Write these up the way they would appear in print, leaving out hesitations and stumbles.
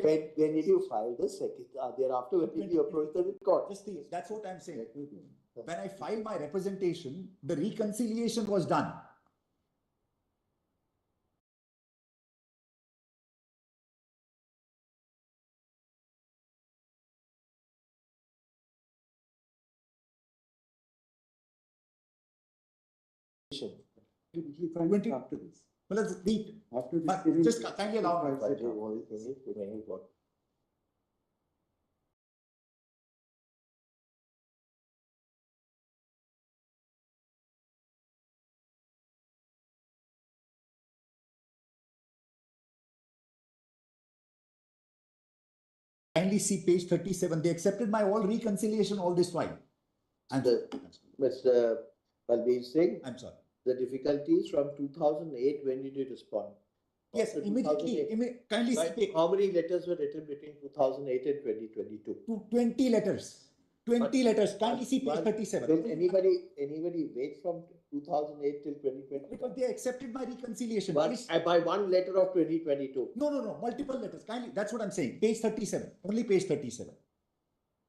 When did you file the second? Thereafter, when did you approach the court? That's what I'm saying. When I filed my representation, the reconciliation was done. After this. Well, let's read. After this, just kindly allow me. Kindly see page 37. They accepted my all reconciliation all this while. Mr. Balbir Singh, I'm sorry. The difficulties from 2008, when did you respond? Yes, immediately. Kindly see. How many letters were written between 2008 and 2022? 20 letters. 20 letters. Kindly see page 37. Will anybody wait from 2008 till 2020? Because they accepted my reconciliation. By one letter of 2022. No. Multiple letters. Kindly, that's what I'm saying. Page 37. Only page 37.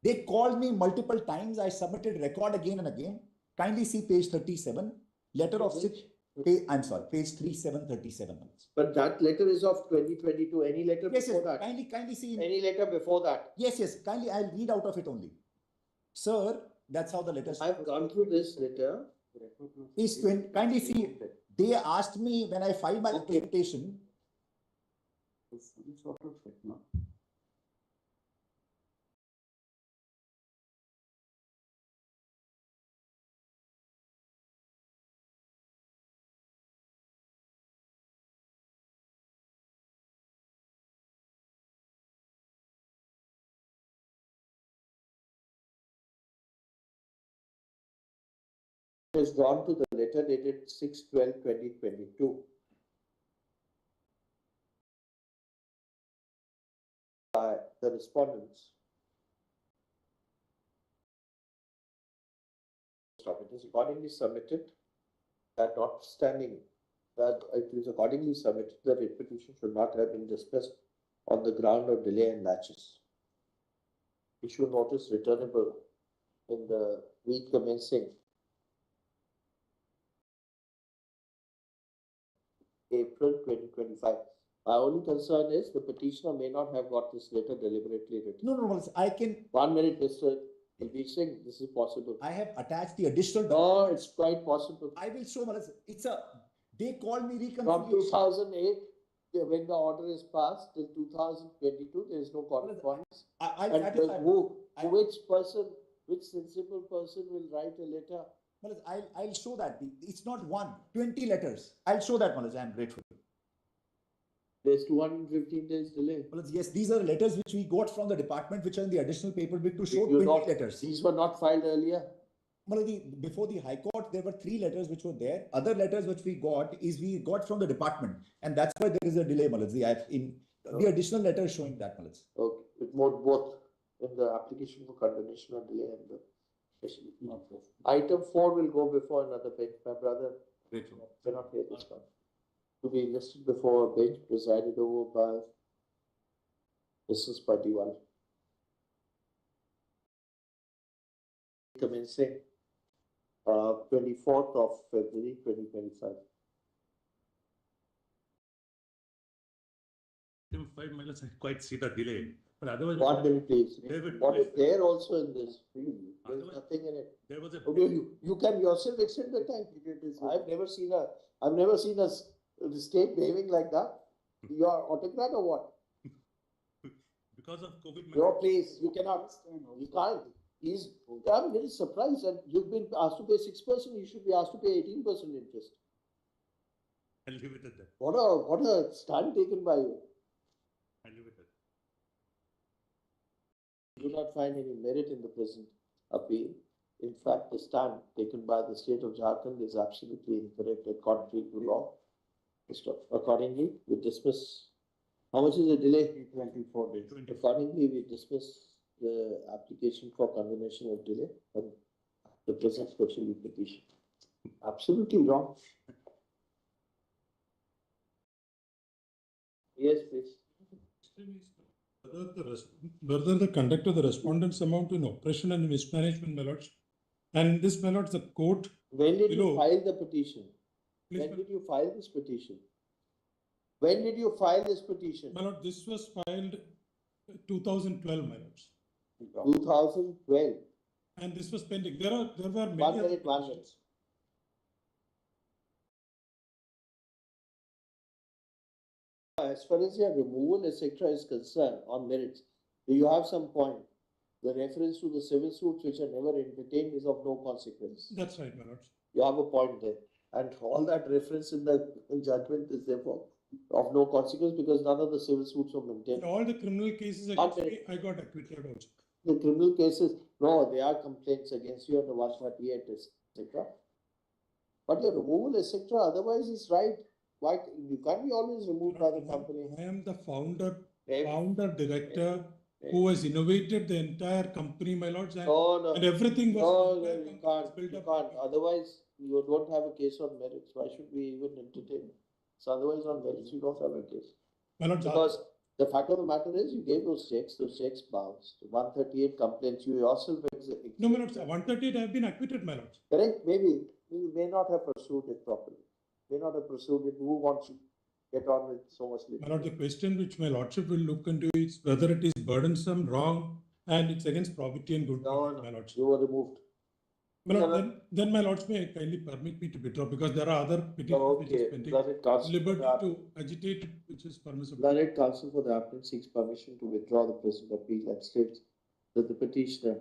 They called me multiple times. I submitted record again and again. Kindly see page 37. Letter of six. I'm sorry, page 3737. But that letter is of 2022. Any letter before that? Kindly see. Any letter before that? Yes. Kindly, I'll read out of it only. Sir, that's how the letter. I've gone through this letter. Kindly see. They asked me when I filed my application. Has gone to the letter dated 6/12/2022 by the respondents. It is accordingly submitted that notwithstanding that it is accordingly submitted that the petition should not have been dismissed on the ground of delay and laches. Issue notice returnable in the week commencing April 2025. My only concern is the petitioner may not have got this letter deliberately written. No, I can. 1 minute, Mr. Saying this is possible. I have attached the additional. No, it's quite possible. I will show. They called me reconciliation. From 2008, when the order is passed, till 2022, there is no correspondence. Which sensible person will write a letter? I'll show that. It's not 20 letters. I'll show that, Malaj. I'm grateful. There's 215 days delay. Yes, these are letters which we got from the department, which are in the additional paper big to show 20 letters. These were not filed earlier. Before the High Court, there were 3 letters which were there. Other letters which we got from the department, and that's why there is a delay, Malaj. The additional letter showing that, Malaj. Okay, it both in the application for condemnation or delay and the. Item 4 will go before another bench. My brother cannot hear this one. To be listed before a bench presided over by Mrs. D.EL.ED. Commencing 24th of February 2025. I quite see the delay. But otherwise, 1 minute, please. What is there also in this? There is nothing in it. There was a. You can yourself extend the time. I've never seen a state behaving like that. You are autocrat or what? Because of COVID. No, please, you cannot. You can't. I'm very surprised that you've been asked to pay 6%. You should be asked to pay 18% interest. I'll leave it at that. What a stand taken by you. I'll leave it at that. Do not find any merit in the present appeal. In fact, the stand taken by the state of Jharkhand is absolutely incorrect and contrary to law. Accordingly, we dismiss. How much is the delay? 24 days. Accordingly, we dismiss the application for condemnation of delay and the present special petition. Absolutely wrong. Yes, please. whether the conduct of the respondents amount in oppression and mismanagement, my lords. And in this, my lords, the court. When did you Below. file the petition? Please, When my- did you file this petition? When did you file this petition? My lord, this was filed 2012, my lords. 2012. And this was pending. There were many One other minute, 1 minute. petitions. As far as your removal, etc. is concerned on merits, do you have some point? The reference to the civil suits which are never entertained is of no consequence. That's right, my lords. You have a point there. And all that reference in the judgment is therefore of no consequence because none of the civil suits were maintained. In all the criminal cases against me, I got acquitted also. The criminal cases, no, there are complaints against you under 138, etc. But your removal, etc., otherwise is right. Why, you can't be always removed by the company. I am the founder, Every- director, who has innovated the entire company, my lords, and, No, no. and everything was. No, entire no, you company was can't, built you up. can't. Otherwise, you don't have a case on merits. Why should we even entertain it? So otherwise on merits, you don't have a case. My lords, Because the fact of the matter is, you gave those checks bounced. 138 complaints, you yourself. no, my lords, 138 have been acquitted, my lords. Correct, maybe, you may not have pursued it properly. May not have pursued it. Who wants to get on with so much My lord, the litigation? question which my lordship will look into is whether it is burdensome, wrong, and it's against probity and good No, conduct, no, my lords. you were removed. My lord, No, no. then my lords may kindly permit me to withdraw because there are other petitions which Okay, is pending. learned counsel for Liberty the to agitate, it, which is permissible. Learned counsel for the applicant seeks permission to withdraw the present appeal and states that the petitioner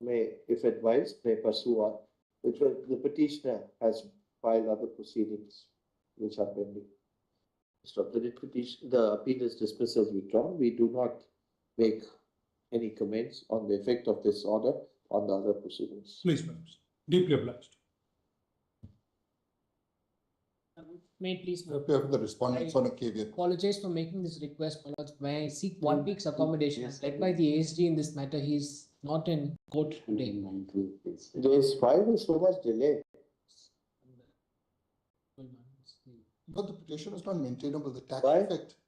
may, if advised, may pursue on, which the petitioner has filed other proceedings which are pending. Stop the petition, the appeal is dismissed as withdrawn. We do not make any comments on the effect of this order on the other proceedings. Please, my lords. Deeply obliged. May I please The respondents on a caveat. apologize for making this request, my lords. May I seek 1 week's accommodation? As led by the ASG in this matter, he is not in court today. There's why there's so much delay. But the petition is not maintainable. Why?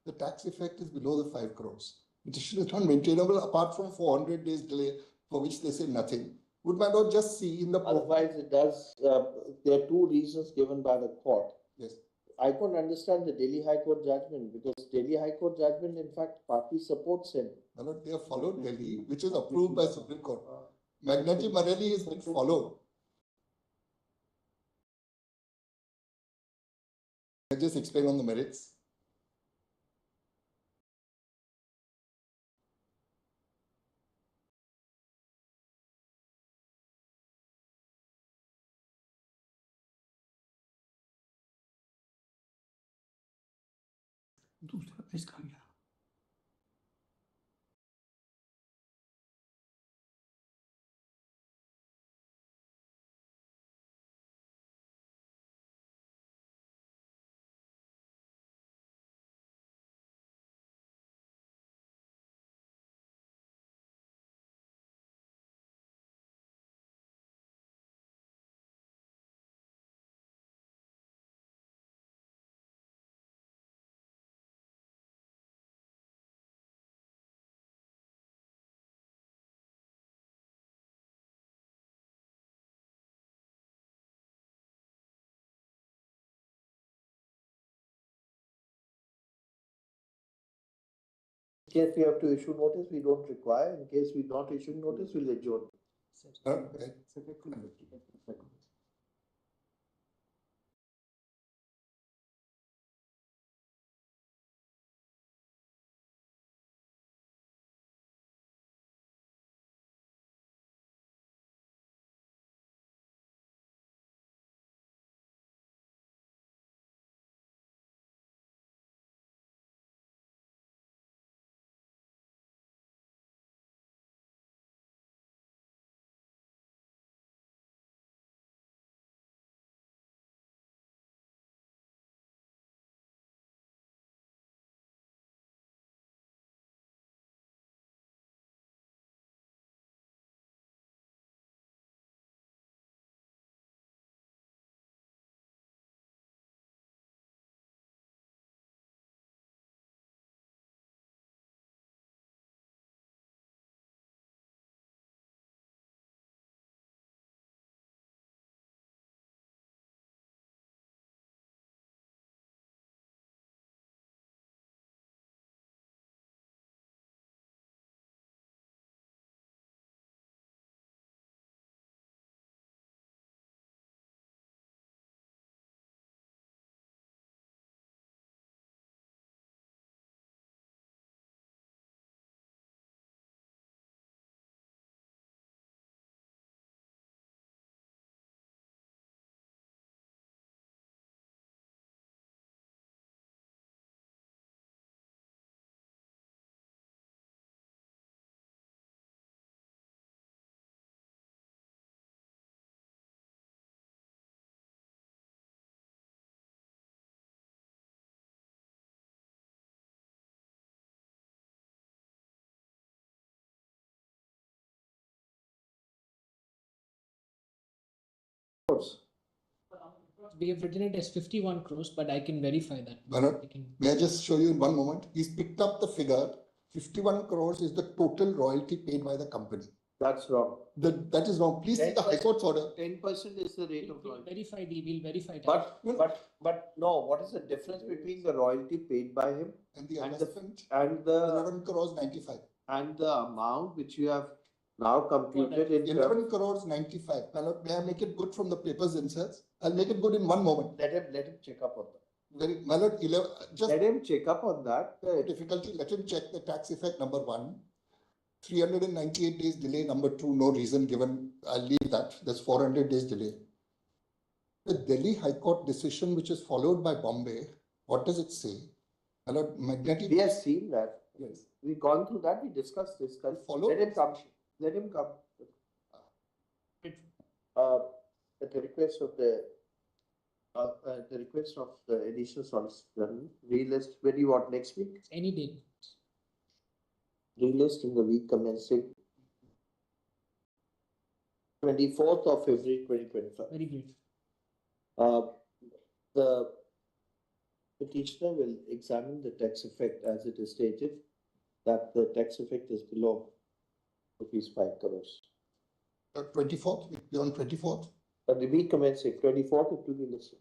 The tax effect is below the 5 crores. Petition is not maintainable apart from 400 days delay for which they say nothing. Would my lord just see in the. Otherwise, it does, there are two reasons given by the court. Yes. I couldn't understand the Delhi High Court judgment because Delhi High Court judgment, in fact, partly supports him. My lord, they have followed Delhi, which is approved by Supreme Court. Magnati Marelli has been followed. I just explain on the merits. दूसरा page कहाँ गया? In case we have to issue notice, we don't require. In case we not issue notice, we'll adjourn. Right. crores. We have written it as 51 crores, but I can verify that. Bharat, I can- may I just show you in one moment? He's picked up the figure. 51 crores is the total royalty paid by the company. That's wrong. That is wrong. Please see the High Court's order. 10% is the rate of We'll royalty. verify we'll verify that. But no, what is the difference between the royalty paid by him And the And the- adjustment, and the 11 crores 95. amount which you have now computed in 11 crores 95. May I make it good from the papers themselves? I'll make it good in one moment. Let him check up on that. Very, my lord, 11, just Let him check up on that. difficulty, let him check the tax effect number 1. 398 days delay, number 2, no reason given. I'll leave that. There's 400 days delay. The Delhi High Court decision, which is followed by Bombay, what does it say? My lord, magnetic. We have seen that. Yes. We've gone through that. We discussed this. Follow. Let him come. Let him come. At the request of the additional solicitor, relist, when you want next week? Any day. Relist in the week commencing 24th of February 2025. Very great. The petitioner will examine the tax effect as it is stated, that the tax effect is below ₹5 crores. 24th, it be on 24th. But the week commencing 24th, it will be listed.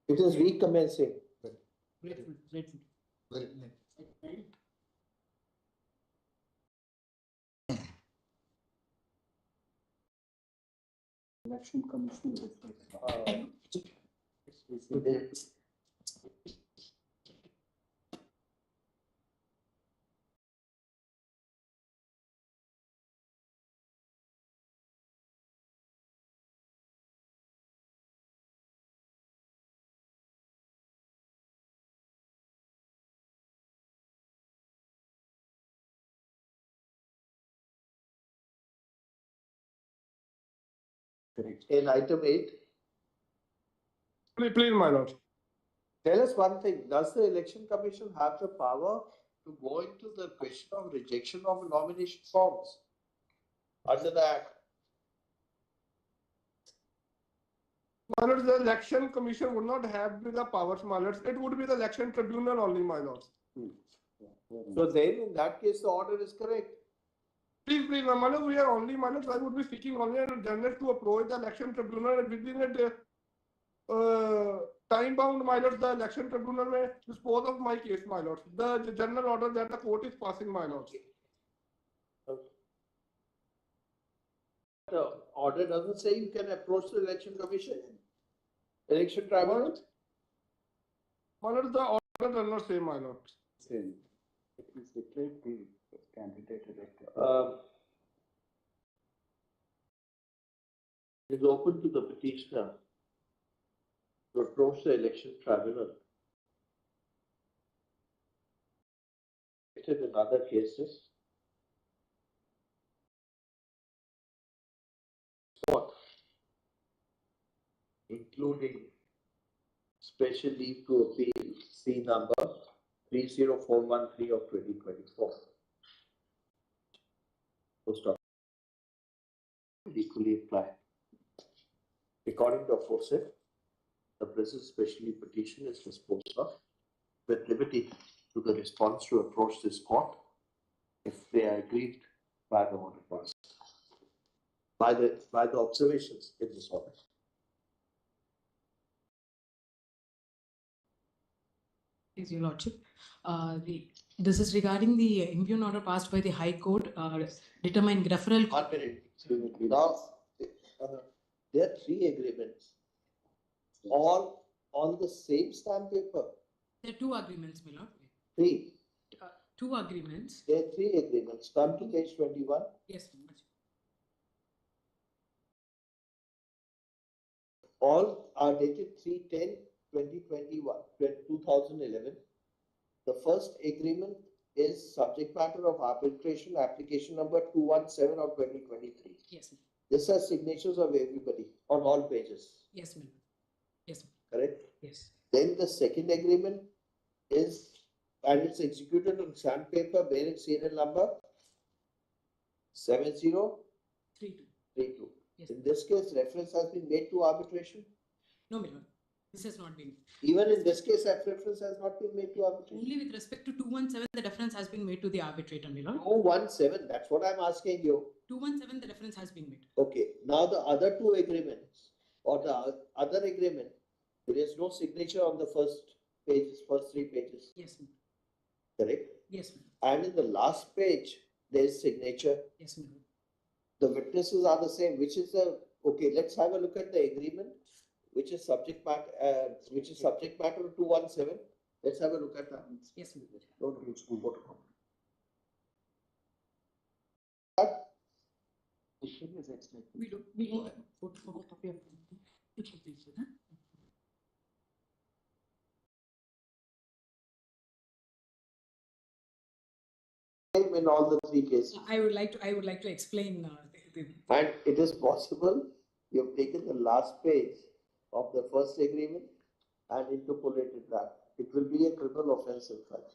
It is week commencing. Grateful, grateful. Very. Election Commission. In item 8, Please, my lord. tell us one thing, does the election commission have the power to go into the question of rejection of nomination forms under the act? My lord, the election commission would not have the powers, my lords. It would be the election tribunal only, my lords. So then, in that case, the order is correct. Please, my lord, we are only, my lords, I would be seeking only a journalist to approach the election tribunal and within a time bound, my lords, the election tribunal may dispose of my case, my lords. The general order that the court is passing, my lords. The order doesn't say you can approach the election commission, election tribunal. My lord, the order does not say, my lords. It is declared the candidate elected. It is open to the petitioner to approach the election tribunal. In other cases, including special leave to appeal, C number 30413 of 2024. Post office. Equally apply. According to aforesaid, the present special leave petition is disposed of with liberty to the response to approach this court if they are aggrieved by the order passed. By the observations in this order. Please, Your Lordship. This is regarding the impugn order passed by the High Court, determining referral. 1 minute. Now, there are 3 agreements, all on the same stamp paper. There are 2 agreements, my lord. 3. 2 agreements. There are 3 agreements. Come to page 21. Yes, my lordship. All are dated 3/10/2021, 2011. The first agreement is subject matter of arbitration, application number 217 of 2023. Yes, ma'am. This has signatures of everybody on all pages, Yes, ma'am. Yes, ma'am. correct? Yes. Then the second agreement is, and it's executed on sandpaper bearing serial number 7032. 3-2. Yes. In this case, reference has been made to arbitration. No, my lord, this has not been. Even in this case, that reference has not been made to arbitration. Only with respect to 217, the reference has been made to the arbitrator, my lord. 217, that's what I'm asking you. 217, the reference has been made. Okay, now the other two agreements or the other agreement, there is no signature on the first pages, first 3 pages, Yes, ma'am. correct? Yes, ma'am. And in the last page, there is signature. Yes, ma'am. The witnesses are the same, which is the, okay, let's have a look at the agreement, which is subject matter, to 217. Let's have a look at that. Yes, ma'am. Don't use school protocol. Issue is explained. We do, photocopy of which of these, huh? Same in all the 3 cases. I would like to explain, And it is possible you have taken the last page of the first agreement and interpolated that. It will be a criminal offence in fact.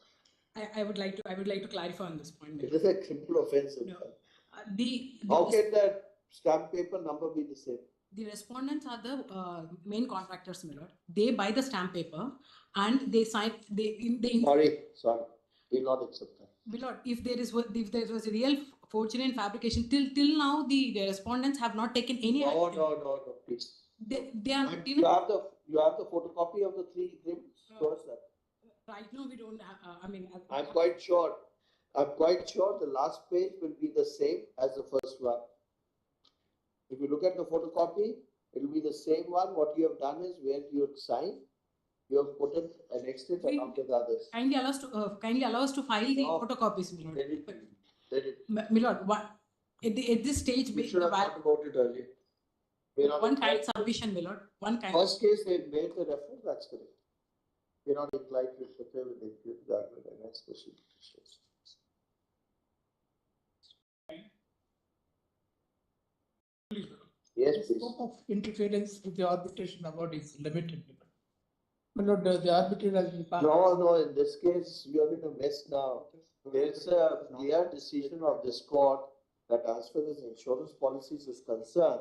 I would like to clarify on this point. It is a criminal offence in No. fact. The How can the stamp paper number be the same? The respondents are the main contractors, my lord. They buy the stamp paper and they sign. Sorry, we'll not accept that. My lord, if there was a real forgery and fabrication, till now the respondents have not taken any action. No, please. They are. And you have the photocopy of the 3 agreements? Show us that. Right now we don't have. I'm quite sure the last page will be the same as the first one. If you look at the photocopy, it will be the same one. What you have done is where you have signed, you have put it annexed it along with others. Kindly allow us to file the photocopies, my lord. My lord, at this stage, We should have thought about it earlier. one kind submission, my lord. One kind. First case, they made the reference, that's correct. We're not inclined to interfere with the judgment and especially. Yes, The please. scope of interference with the arbitration award is limited. But not the arbitrator has been passed. No, in this case, we are in a mess now. There is a clear decision of this court that as far as insurance policies is concerned,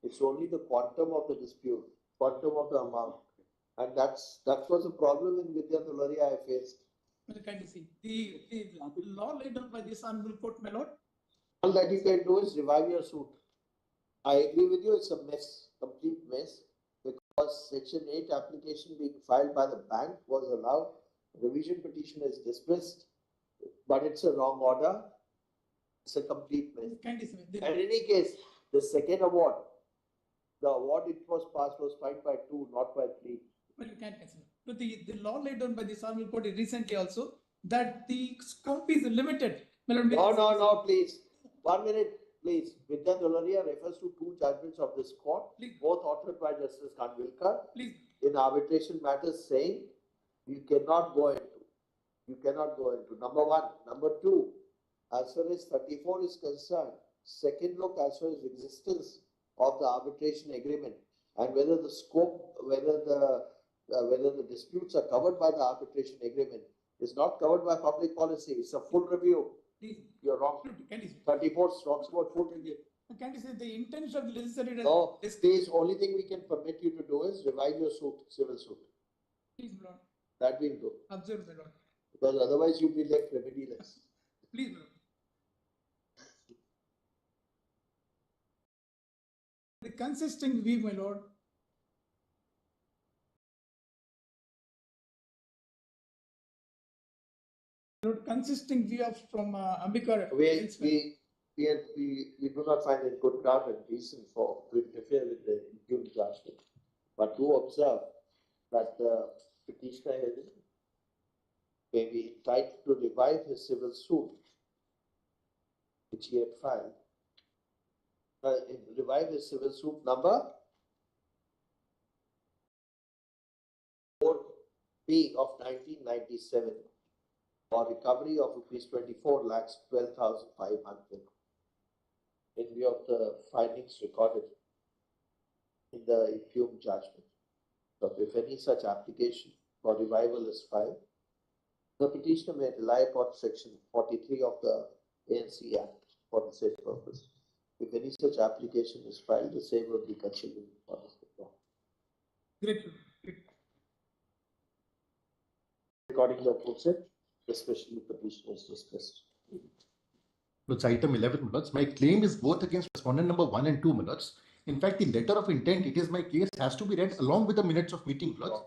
it's only the quantum of the dispute, quantum of the amount. And that was a problem in Vidya D.EL.ED I faced. Well, can you see? The law laid down by this honorable court, my lord. All that you can do is revive your suit. I agree with you, it's a mess, complete mess, because Section 8 application being filed by the bank was allowed, revision petition is dismissed, but it's a wrong order. It's a complete mess. Can you see? In any case, the second award, the award it was passed was filed by 2, not by 3. Well, you can't consider. But the law laid down by this honorable court recently also that the scope is limited. My lord, No, please. 1 minute, please. Vidya D.EL.ED refers to 2 judgments of this court, Please. both authored by Justice Khanvilkar, Please. in arbitration matters saying you cannot go into. Number 1. Number 2, as far as 34 is concerned, second look as far as existence of the arbitration agreement and whether the scope, whether the disputes are covered by the arbitration agreement is not covered by public policy. It's a full review. Please. You're wrong. Can you see? 34 talks about full review. Can you say the intention of the legislature? No, please, only thing we can permit you to do is revive your suit, civil suit. Please, my lord. That we'll do. Observe, my lord. Because otherwise you'll be left remediless. Please, my lord. The consisting view, my lord. Consisting view of from Ambika. We do not find it good ground and reason to interfere with the impugned judgment. But do observe that the petitioner may be entitled to revive his civil suit, which he had filed. Revive his civil suit number 4B of 1997 for recovery of rupees 24,12,500 in view of the findings recorded in the impugned judgment. So if any such application for revival is filed, the petitioner may rely upon section 43 of the ANC Act for the same purpose. If any such application is filed, the same will be considered part of the law. Great. Recording of process, especially petition is discussed. It's item 11, Millards. My claim is both against respondent number 1 and 2, Millards. In fact, the letter of intent, it is my case, has to be read along with the minutes of meeting, Millards.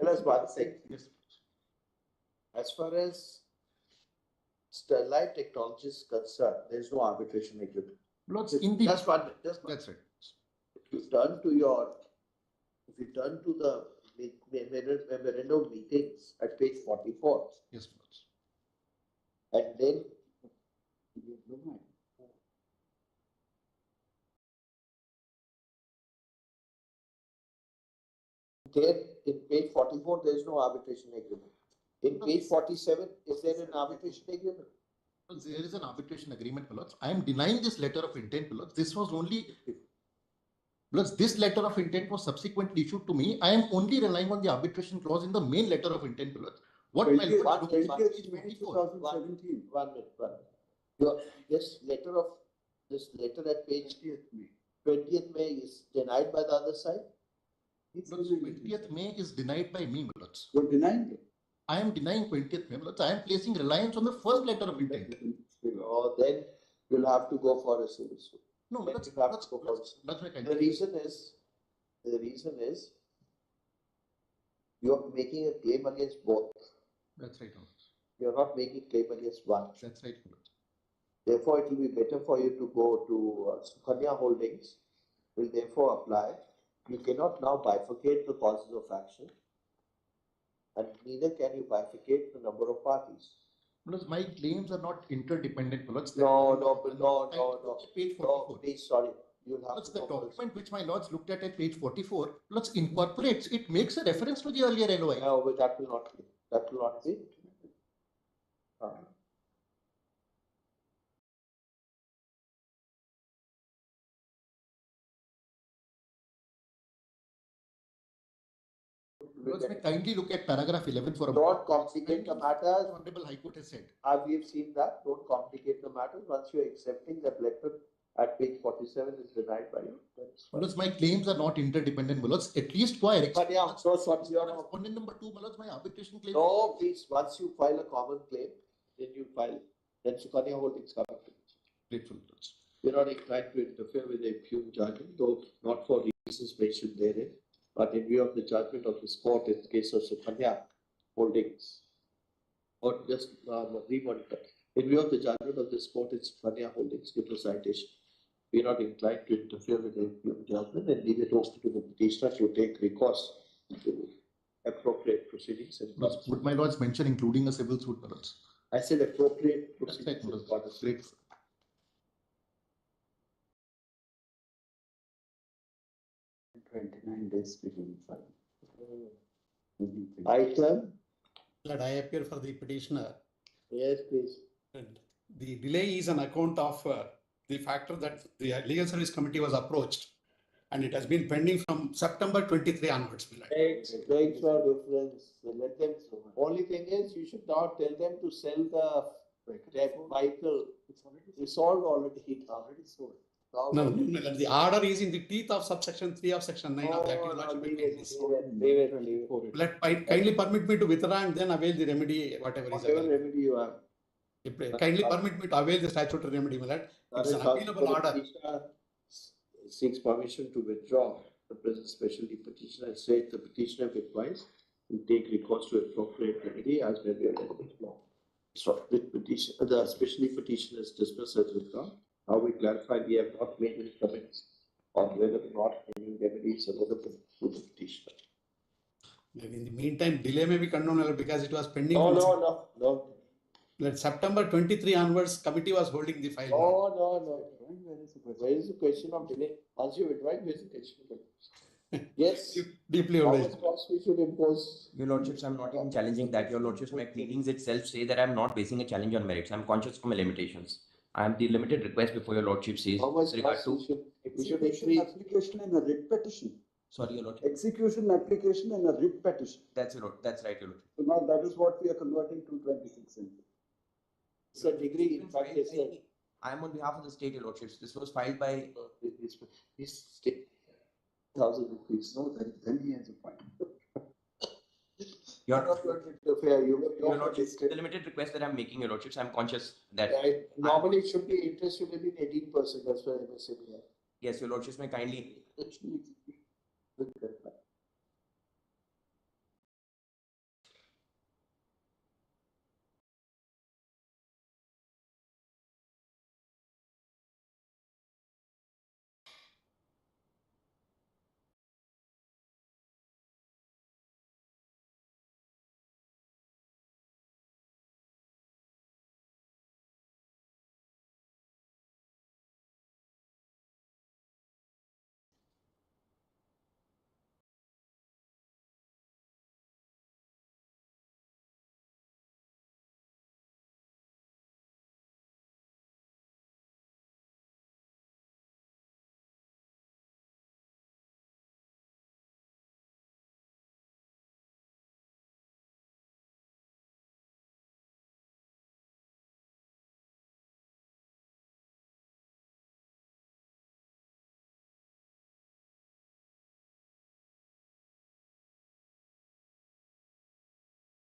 Tell us one thing. Yes. As far as Sterlite Technologies is concerned, there is no arbitration agreement. Millards, in the... Just one. That's right. If you turn to the memorandum of meetings at page 44, Yes, Millards. and then in page 44, there is no arbitration agreement. In page 47, is there an arbitration agreement? There is an arbitration agreement, Millards. I am denying this letter of intent, Millards. This was only... Plus, this letter of intent was subsequently issued to me. I am only relying on the arbitration clause in the main letter of intent, Millards. What my lord is looking at page 24. 2017. One minute. This letter at page 20th May is denied by the other side. Millards, 20th May is denied by me, Millards. You're denying it. I am denying 20th May, Millards. I am placing reliance on the first letter of intent. Oh, then you'll have to go for a civil suit. No, Then Millards, you have to go for a civil. that's my kind. The reason is you are making a claim against both. That's right, Millards. You are not making a claim against one. That's right, Millards. Therefore, it will be better for you to go to Sukanya Holdings, will therefore apply. You cannot now bifurcate the causes of action, and neither can you bifurcate the number of parties. Millards, my claims are not interdependent, Millards. No. Page 44. No, please, sorry. You'll have Millards, to the go document which my lords looked at page 44, Millards, incorporates, it makes a reference to the earlier LOI. No, but that will not be. That will not be. Millards, may kindly look at paragraph 11 for a Don't complicate the matters. Honorable High Court has said. We have seen that. Don't complicate the matters. Once you are accepting that letter at page 47 is denied by you. Millards, my claims are not interdependent, Millards. At least why? But yeah, so what you are Respondent number 2, Millards, my arbitration claim. No, please, once you file a common claim, then you file, then Sukanya Holdings come up. Grateful, Millards. We're not inclined to interfere with the impugned judgment, though not for reasons mentioned therein, but in view of the judgment of this court in the case of Sukanya Holdings, or just reword it. In view of the judgment of this court in Sukanya Holdings, give the citation. We are not inclined to interfere with the impugned judgment and leave it open to the petitioner to take recourse to appropriate proceedings. And Would my lords mention including a civil suit, Millards? I said appropriate That's right, proceedings. Millards. Great. And 29 days between file. Item, Lord, I appear for the petitioner. yes, please. And the delay is an account of the factor that the legal service committee was approached, and it has been pending from September 23 onwards. Makes no difference. Let them, only thing is, you should not tell them to sell the vehicle. It's sold already. It's already sold. No, the order is in the teeth of subsection 3 of section 9 of the Act. Your Lordship may take this. Leave it. Let kindly permit me to withdraw and then avail the remedy, whatever is Whatever available. remedy you have. Kindly permit me to avail the statutory remedy, my lord. It's an appealable order. Petitioner seeks permission to withdraw the present specialty petition and state the petitioner, if requires, will take recourse to appropriate remedy as may be available. So, with petition, the specialty petition is dismissed as withdrawn. Now we clarify, we have not made any comments on whether or not any remedies available to the petitioner. Maybe in the meantime, delay may be condonable because it was pending. No. Let September 23 onwards, committee was holding the file. No. Where is the question of delay? Once you withdraw, where is the question of delay? Yes. Deeply How obliged. much cost we should impose? Your Lordships, I'm not even challenging that. Your Lordships, my pleadings itself say that I'm not basing a challenge on merits. I'm conscious of my limitations. I am the limited request before your Lordship says How much regard cost to we should increase? Application in a writ petition. Sorry, your lordship. Execution application and a writ petition. That's right, your lordship. So now that is what we are converting to 26 in. It's a degree, in fact, it's a. I am on behalf of the state, your lordships. This was filed by. This state. 1,000 rupees. No, then he has a point. You're not going to interfere. Your lordships, the limited request that I'm making, your lordships, I'm conscious that. Right. Normally, it should be interest should have been 18%. That's why MSME has. Yes, your lordships may kindly.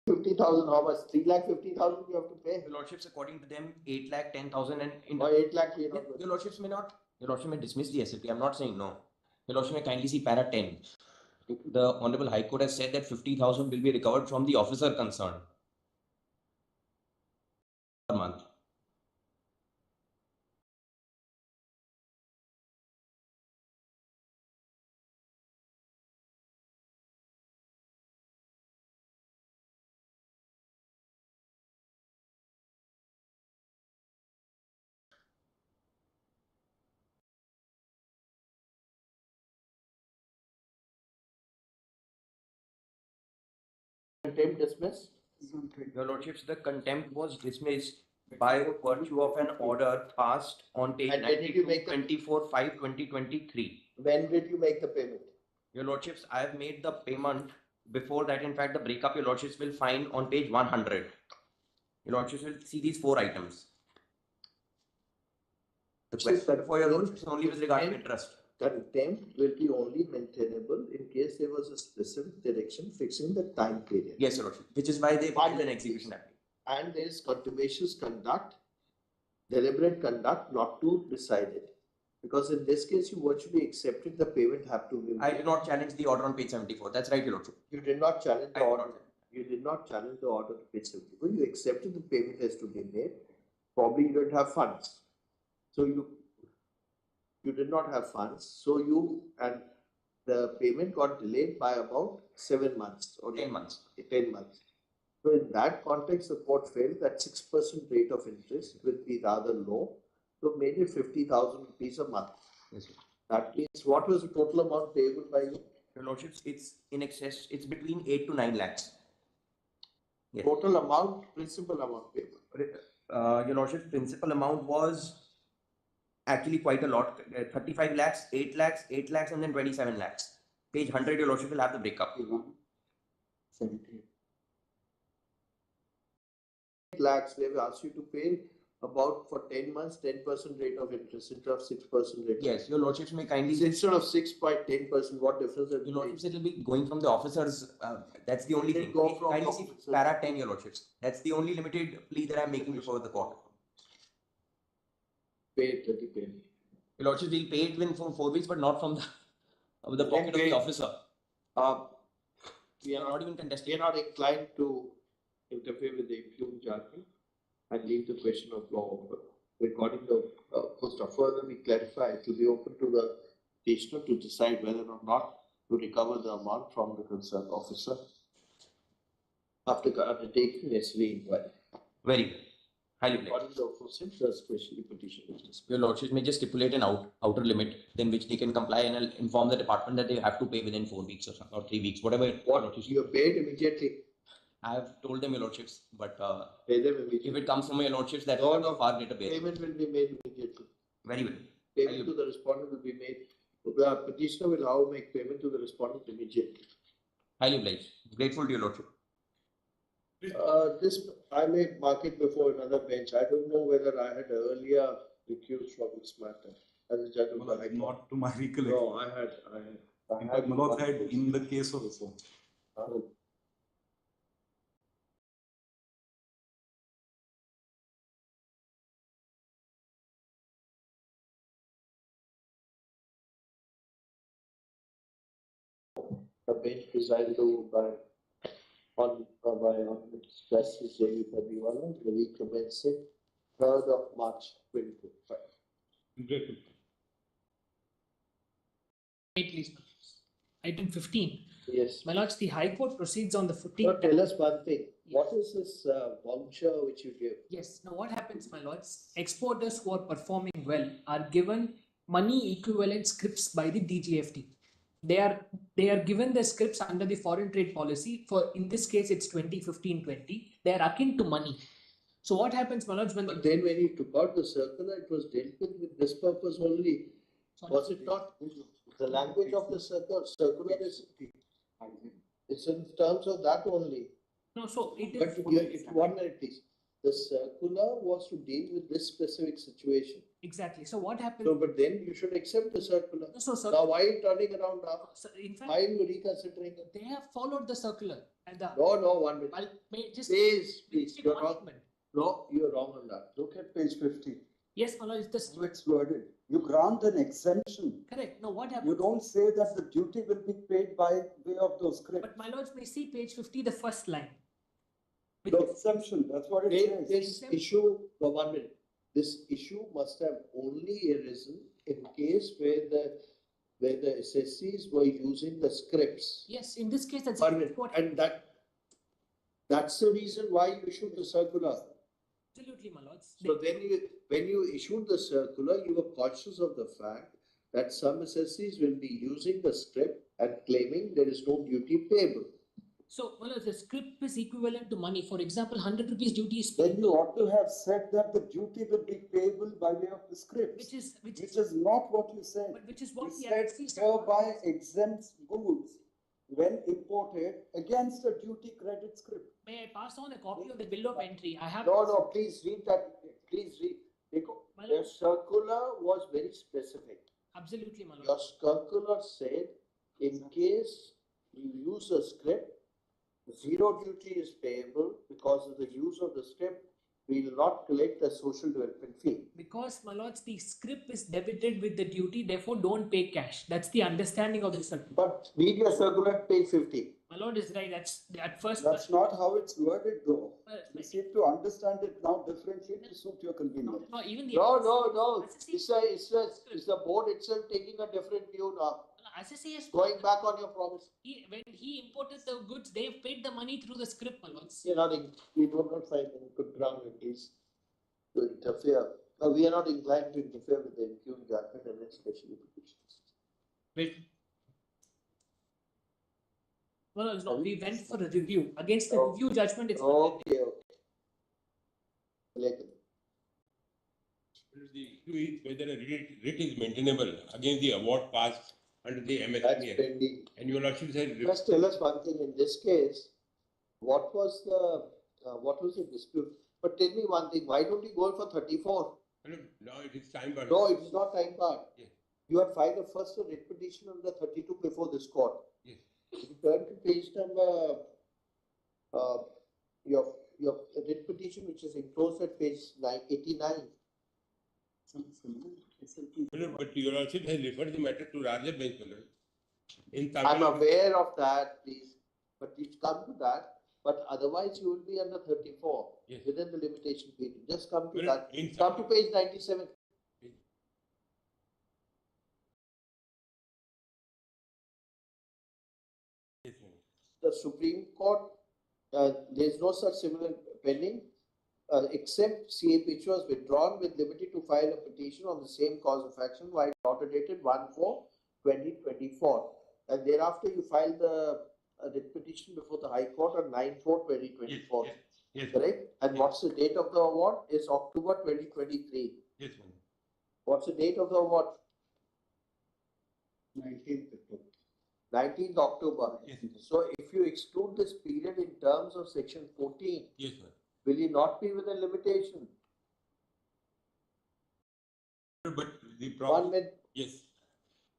$50,000, how much? 3,50,000 you have to pay? Your lordships, according to them, 8,10,000 and in. Or 8 lakh, you know. Your lordships may not. Your lordship may dismiss the SLT. I'm not saying no. Your lordship may kindly see para 10. The Honorable High Court has said that 50,000 will be recovered from the officer concerned per month. Contempt dismiss? Your lordships, the contempt was dismissed by virtue of an order passed on page And when did you 92, make the- 24/5/2023. When did you make the payment? Your lordships, I have made the payment before that. In fact, the breakup your lordships will find on page 100. Your lordships will see these 4 items. The question for your lordships only with regard to interest. Contempt will be only maintainable in case there was a specific direction fixing the time period. Yes, your lordship, which is why they filed an execution application. And there is contumacious conduct, deliberate conduct not to decide it. Because in this case, you virtually accepted the payment have to be made. I did not challenge the order on page 74. That's right, your lordship. You did not challenge the I did order. not. You did not challenge the order to page 74. You accepted the payment has to be made. Probably you don't have funds. So you did not have funds. So and the payment got delayed by about 7 months or 10 months. 10 months. So in that context, the court felt that 6% rate of interest will be rather low. So made it 50,000 rupees a month. Yes, sir. That means what was the total amount payable by you? Your lordships, it's in excess, it's between 8 to 9 lakhs. Yes. Total amount, principal amount payable. Your lordship's principal amount was actually quite a lot. 35 lakhs, 8 lakhs, 8 lakhs, and then 27 lakhs. Page 100, your lordship will have the breakup. 78 lakhs, they've asked you to pay about for 10 months, 10% rate of interest instead of 6% rate. Yes, your lordships may kindly. Instead of 6.10%, what difference does it Your make? lordships, it will be going from the officers. That's the only thing. Go from Kindly the see officers. para 10, your lordships. That's the only limited plea that I'm making before the court. Pay 30 pay. Your lordships will pay it within 4 weeks, but not from the pocket of the officer. We are Not even contesting. We are not inclined to interfere with the impugned judgment and leave the question of law open. Regarding the first of further, we clarify it will be open to the petitioner to decide whether or not to recover the amount from the concerned officer after undertaking necessary inquiry. Very well. Highly played. According to the opposition, the special petition is dismissed. Your lordships may just stipulate an outer limit, then which they can comply, and I'll inform the department that they have to pay within 4 weeks or 3 weeks, whatever. What you have paid immediately? I have told them, your lordships, but Pay them immediately. if it comes from your lordships, that No, is no. far greater bear. Payment will be made immediately. Very well. Payment to the respondent will be made The petitioner will now make payment to the respondent immediately. Highly obliged. Grateful to your lordship. This, I may mark it before another bench. I don't know whether I had earlier recused from this matter as a judge of the High Court. Not to my recollection. No, I had. In fact, Malot had in the case of The bench presided over by Justice J.B. Padiwala, the week commencing 3rd of March 2025. Grateful. Wait, please. Item 15. Yes. My lords, the High Court proceeds on the Now 15th. tell us one thing. What is this voucher which you give? Yes. Now, what happens, my lords? Exporters who are performing well are given money equivalent scripts by the DGFT. They are given the scripts under the foreign trade policy. For in this case, it's 2015-20. They are akin to money. So what happens, my lords, when But then when you took out the circular, it was dealt with this purpose only. Was it not? The language of the circular is it's in terms of that only. No, so it is. But if 1 minute, please. The circular was to deal with this specific situation. Exactly. So what happens? So, but then you should accept the circular. So, now, why are you turning around now? So in fact, why are you reconsidering it? they have followed the circular. And the, No, 1 minute. Please, you're wrong. document. No, you're wrong on that. Look at page 50. Yes, my lord, it's How it's worded. You grant an exemption. correct. Now what happens? You don't say that the duty will be paid by way of those scripts. But my lords may see page 50, the first line. The exemption, that's what it says. This issue, for 1 minute, this issue must have only arisen in case where the SSCs were using the scripts. Yes, in this case, that's 1 minute, what. and that's the reason why you issued the circular. Absolutely, my lords. So then when you issued the circular, you were conscious of the fact that some SSCs will be using the script and claiming there is no duty payable. So, my lords, the script is equivalent to money. For example, 100 rupees duty is Then paid. you ought to have said that the duty will be payable by way of the scripts. Which is not what you said. But which is what You the said SSCs hereby exempts goods when imported against a duty credit script. May I pass on a copy of the bill of entry? I have. No, please read that. Please read. Your circular was very specific. Absolutely, my lord. Your circular said, in case you use a script, zero duty is payable because of the use of the script. We will not collect the social development fee. Because, my lords, the script is debited with the duty, therefore don't pay cash. That's the understanding of the circular. But read your circular at page 50. My lord is right. That's at first. That's not how it's worded though. You seem to understand it now differently to suit your convenience. No, even the No. It's the board itself taking a different view now. SSC is Going back on your promise. when he imported the goods, they have paid the money through the script, my lords. We do not find any good ground at least to interfere. We are not inclined to interfere with the impugned judgment and especially petitions. Wait. No, we went for a review. Against the review judgment, it's Okay. The issue is whether a writ is maintainable against the award passed under the That's MSME. pending. And your lordship said. Just tell us one thing. In this case, what was the dispute? But tell me one thing. Why don't you go for 34? No, it is time barred. No, it is not time barred. Yes. You had filed a first writ petition under 32 before this court. Yes. If you turn to page number, your writ petition, which is enclosed at page 89. But your lordship has referred the matter to larger bench. In I'm aware of that, please. But please come to that. But otherwise, you will be under 34 within the limitation period. Just come to that. Come to page 97. The Supreme Court, there is no such similar pending, except CAPH was withdrawn with liberty to file a petition on the same cause of action while order dated 1/4/2024. And thereafter, you filed the petition before the High Court on 9/4/2024. Yes. Correct? And what's the date of the award? Is October 2023. Yes, ma'am. What's the date of the award? 19th October. Yes. So if you exclude this period in terms of section 14, Yes, sir. will you not be within limitation? But the One problem, minute, yes,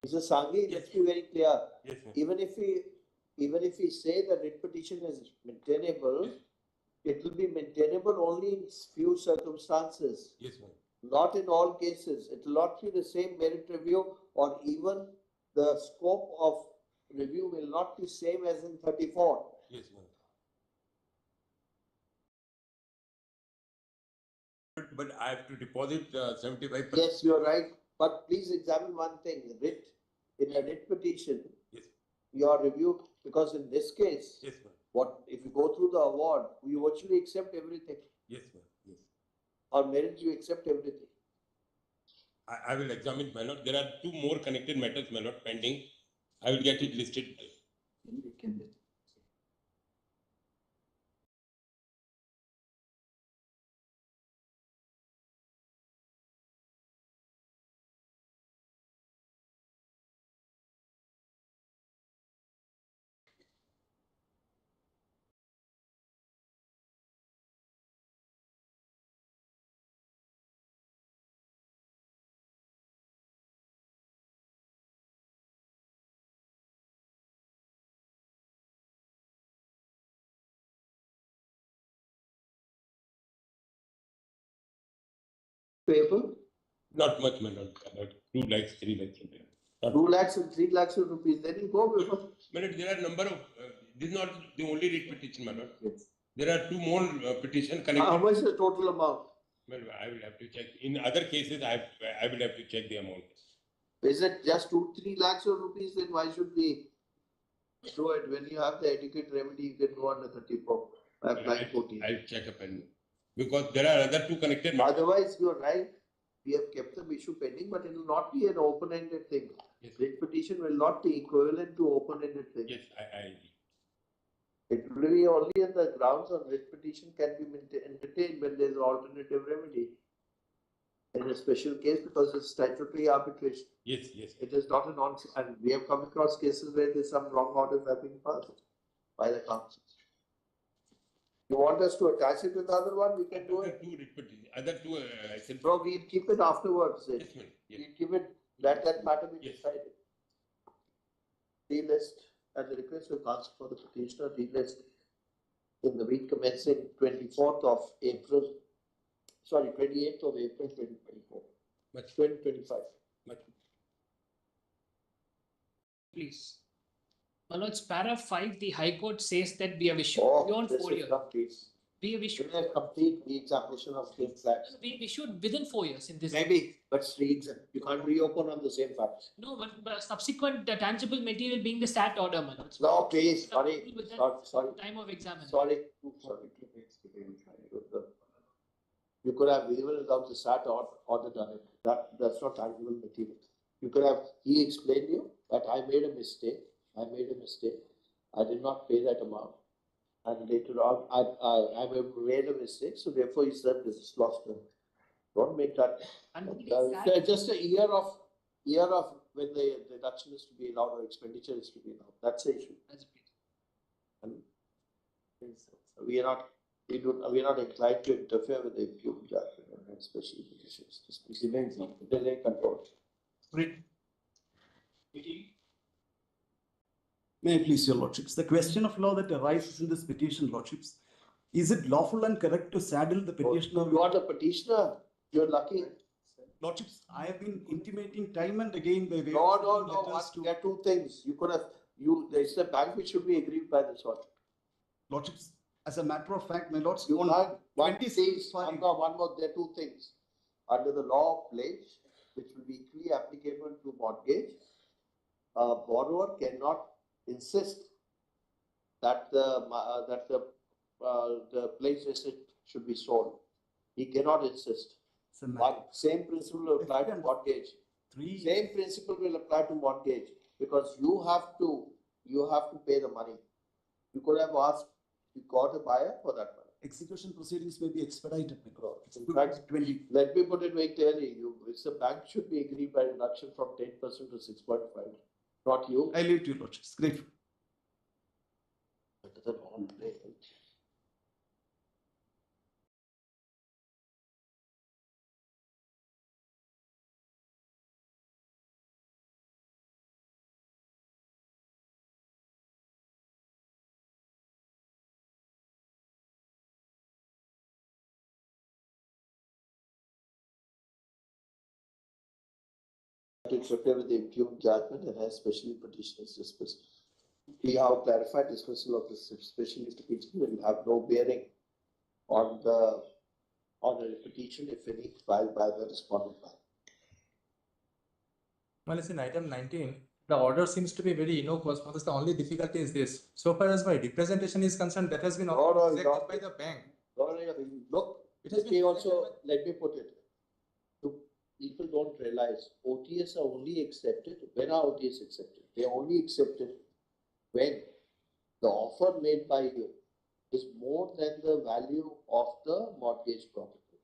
Mr. Sanghi, let's be very clear. yes, sir. Even if we say the writ petition is maintainable, it will be maintainable only in few circumstances, Yes, sir. not in all cases. It will not be the same merit review, or even the scope of review will not be same as in 34. Yes, sir. But I have to deposit 75%. Yes, you are right. But please examine one thing. In a writ petition, Yes. your review, because in this case, Yes, sir. what if you go through the award, you virtually accept everything. Yes, sir. Yes. Or merit, you accept everything. I will examine, my lord. There are two more connected matters, my lord, pending. I will get it listed. Payable? Not much, my lord. About 2 lakhs, 3 lakhs. Not 2 lakhs and 3 lakhs of rupees. Then you go before. My lord, there are number of, this is not the only writ petition, my lord. Yes. There are 2 more petition connected. How much is the total amount? Well, I will have to check. In other cases, I will have to check the amount. Is it just 2-3 lakhs of rupees? Then why should we do it? When you have the adequate remedy, you can go under 34. Apply 14. I'll check up and because there are other 2 connected matters. Otherwise, you are right. We have kept the issue pending, but it will not be an open-ended thing. Yes. Writ petition will not be equivalent to open-ended thing. Yes, I It will be only on the grounds on writ petition can be entertained when there is alternative remedy. In a special case, because it's statutory arbitration. yes, yes. It is not an and we have come across cases where there's some wrong orders have been passed by the council. You want us to attach it with the other one? We can do it. Other 2, I said. Bro, we'll keep it afterwards. Yes, ma'am. Yes. We'll keep it, let that matter be Yes. decided. D.EL.ED and the request will counsel for the petitioner D.EL.ED in the week commencing 24th of April. Sorry, 28th of April 2024. Much. 2025. Much. Please. My lords, para 5, the High Court says that we have issued beyond this 4 is years. complete. We have issued. We have complete re-examination of same facts. We issued within 4 years in this. Maybe, but re-examine. You can't reopen on the same facts. No, but subsequent tangible material being the stat order, my lords. No, please, sorry, With that sorry. Time of examen. Sorry. You could have even without the SAT order done it. That's not tangible material. You could have, he explained you that I made a mistake. I did not pay that amount. And later on, I made a mistake. So therefore, he said this is lost. Don't make that. Just a year of when the deduction is to be allowed or expenditure is to be allowed. That's the issue. And we are not inclined to interfere with the impute judgment and special conditions. Just delay control. May I please, your lordships, the question of law that arises in this petition, lordships, is it lawful and correct to saddle the petitioner? You are the petitioner. You're lucky. Lordships, I have been intimating time and again by way No. There are 2 things. You could have. There's a bank which should be aggrieved by this one. Lordships, as a matter of fact, my lords, You can't. One more. There are 2 things. Under the law of pledge, which will be equally applicable to mortgage, a borrower cannot insist that the pledge asset should be sold. He cannot insist. Same principle will apply to mortgage. Same principle will apply to mortgage because you have to pay the money. You could have asked, you got a buyer for that money. Execution proceedings may be expedited. In fact, let me put it very clearly. The bank should be agreed by reduction from 10% to 6.5. Not you. I leave it to your lordships. Grateful. Better than all play. To interfere with the impugned judgment and has specially petitioners dismissed. We have clarified dismissal of the special petition will have no bearing on the petition, if any, filed by the respondent. Well, it's in item 19. The order seems to be very innocuous. Because the only difficulty is this. So far as my representation is concerned, that has been rejected by the bank. Look, It has let been me also, let me put it. People don't realize OTS are only accepted. When are OTS accepted? They are only accepted when the offer made by you is more than the value of the mortgage property.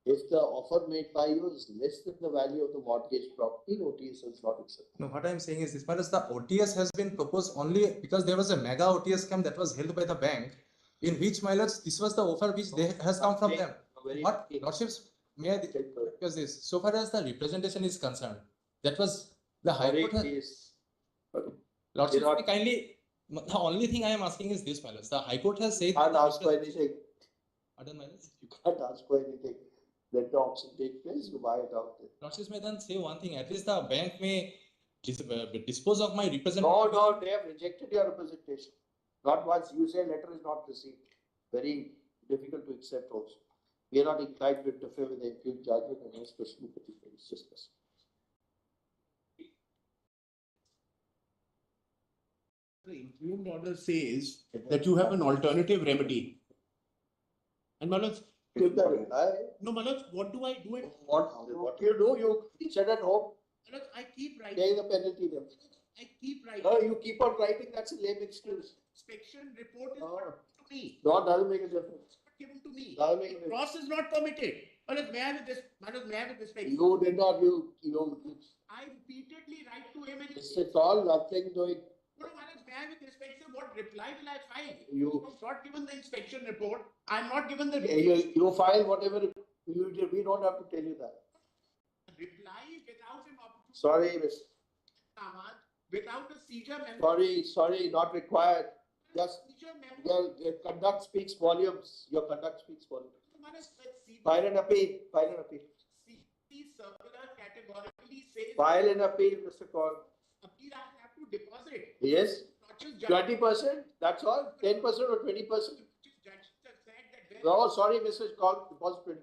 If the offer made by you is less than the value of the mortgage property, OTS is not accepted. No, what I am saying is this, but as the OTS has been proposed only because there was a mega OTS scam that was held by the bank, in which, my lords, this was the offer which they has come from them. What lordships, may I because this, so far as the representation is concerned, that was the High Court has, lordships, kindly, the only thing I am asking is this, my lords, the High Court has said. Can't ask for anything. Pardon, my lords? You can't ask for anything. Let the auction take place, you buy it out there. Lordships may then say one thing, at least the bank may dispose of my representation. No, they have rejected your representation. Not once you say letter is not received. Very difficult to accept also. We are not inclined to interfere with the impugned judgment and especially particular discuss. The impugned order says that you have an alternative remedy. And Manoj, no, Manoj, what do I do it? What you do, you sit at home. Manoj, I keep writing. Pay the penalty then. I keep writing. No, you keep on writing, that's a lame excuse. Inspection report is not to me. No, doesn't make a difference. Given to me. Doesn't make a difference. Cross is not permitted. Manoj, may I have this? Manoj, may I have this? You did not, I repeatedly write to him and it's all nothing doing. No, Manoj, may I have this? What reply will I file? You I'm not given the inspection report. I'm not given the you file whatever you did. We don't have to tell you that. reply without an opportunity. Sorry, Miss. Without a seizure memo. Sorry, not required. Just your conduct speaks volumes. Your conduct speaks volumes. File an appeal. File an appeal. The circular categorically says. File an appeal, Mr. Kaul. Appeal I have to deposit. Yes. 20%. That's all. 10% or 20%. No, sorry, Mr. Kaul. Deposit 20%.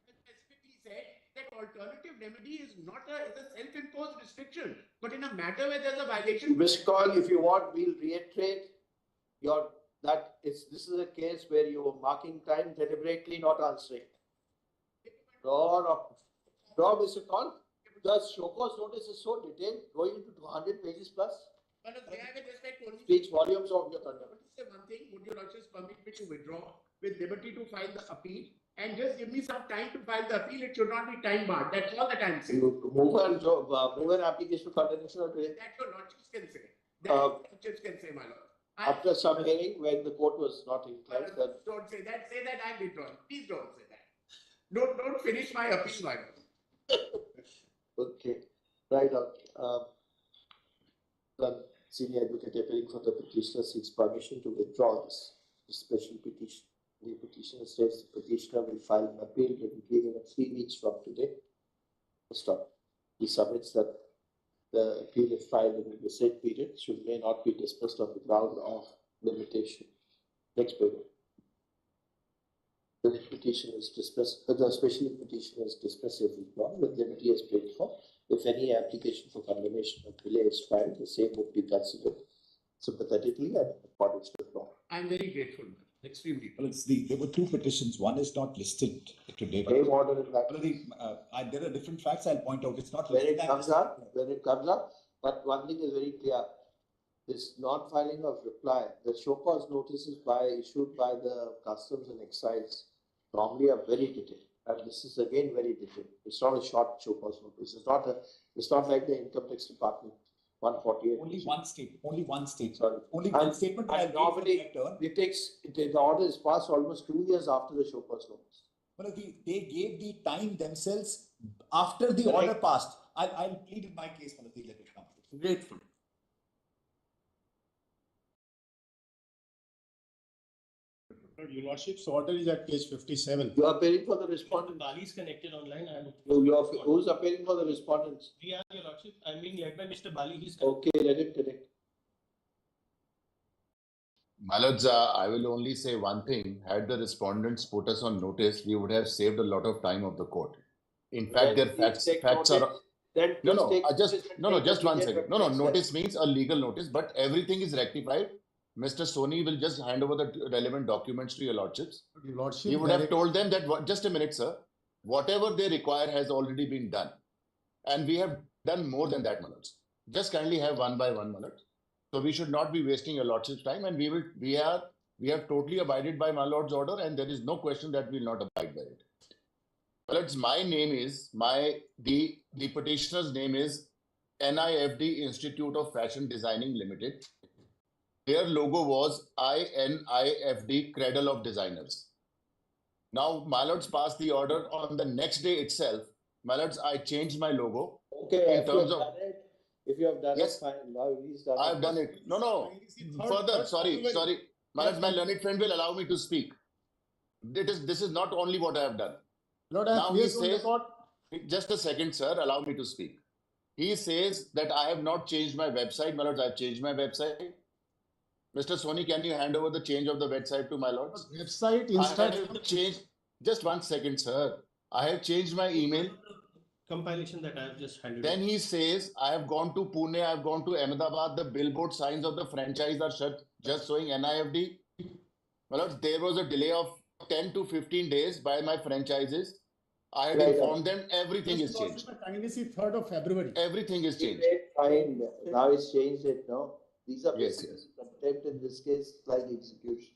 Specifically said that alternative remedy is not a self-imposed restriction, but in a matter where there's a violation. Mr. Kaul, if you want, we'll reiterate this is a case where you are marking time deliberately, not answering. No, Mr. Kaul. The show cause notice is so detailed, going into 200 pages plus. Speaks volumes of your conduct. Say one thing, would your lordships permit me to withdraw with liberty to file the appeal and just give me some time to file the appeal? It should not be time barred. That's all that I'm saying. Move an application for condemnation or delay. That your lordships can say. That your lordships can say, my lord. After some hearing, when the court was not inclined, then don't say that. Say that I'm withdrawing. Please don't say that. Don't finish my appeal, my lord. Okay, right out. The senior advocate appealing for the petitioner seeks permission to withdraw this special petition. The petitioner states the petitioner will file an appeal within 3 weeks from today. Stop. He submits that the appeal is filed in the said period may not be dismissed on the ground of limitation. Next period. The petition is dismissed, the special petition is dismissed if withdrawn, with liberty as paid for. If any application for condemnation or delay is filed, the same would be considered sympathetically and according to the law. I'm very grateful. Extremely. Well, there were two petitions. One is not listed today. Same order in that. There are different facts I'll point out. It's not when listed. When it comes up, but one thing is very clear. This non-filing of reply, the show cause notices issued by the Customs and Excise normally are very detailed. And this is again very detailed. It's not a short show cause notice. It's not like the income tax department, 148. Only one state, only one state. Sorry. Only And- one statement. and normally it takes, the order is passed almost 2 years after the show cause notice. Well, they gave the time themselves after the order passed. I'll plead in my case for the let it come. Grateful. Your Lordship's order is at page 57. You are appearing for the respondent. Bali is connected online. Who's appearing for the respondents? We are, Your Lordship. I'm being led by Mr. Bali. He's Okay, let him connect. My lords, I will only say one thing. Had the respondents put us on notice, we would have saved a lot of time of the court. In fact, their facts are. Just one second. Notice means a legal notice, but everything is rectified. Mr. Soni will just hand over the relevant documents to your lordships. Your Lordship, He would have told them that, just a minute, sir, whatever they require has already been done. And we have done more than that, my lords. Just kindly have one by one, my lords. So we should not be wasting your lordship's time, and we have totally abided by my lord's order, and there is no question that we will not abide by it. My lords, my name is, the petitioner's name is NIFD Institute of Fashion Designing Limited. Their logo was INIFD Cradle of Designers. Now, my lords passed the order on the next day itself. My lords, I changed my logo. Okay, in terms of. If you have done Yes. it, fine. Now he's done I've done it. No. Further, sorry. My lords, my learned friend will allow me to speak. This is not only what I have done. Lord, Now he says, just a second, sir, allow me to speak. He says that I have not changed my website. My lords, I have changed my website. Mr. Soni, can you hand over the change of the website to my lords? Website I have changed. Just 1 second, sir. I have changed my email. compilation that I have just handed. Then he says, I have gone to Pune, I have gone to Ahmedabad. The billboard signs of the franchise are shut, just showing NIFD. My lords, there was a delay of 10 to 15 days by my franchises. I had informed them everything is changed. Kindly see 3rd of February. Everything is changed. Fine. Now it's changed it, no? These are Yes, basically contempt in this case, like execution.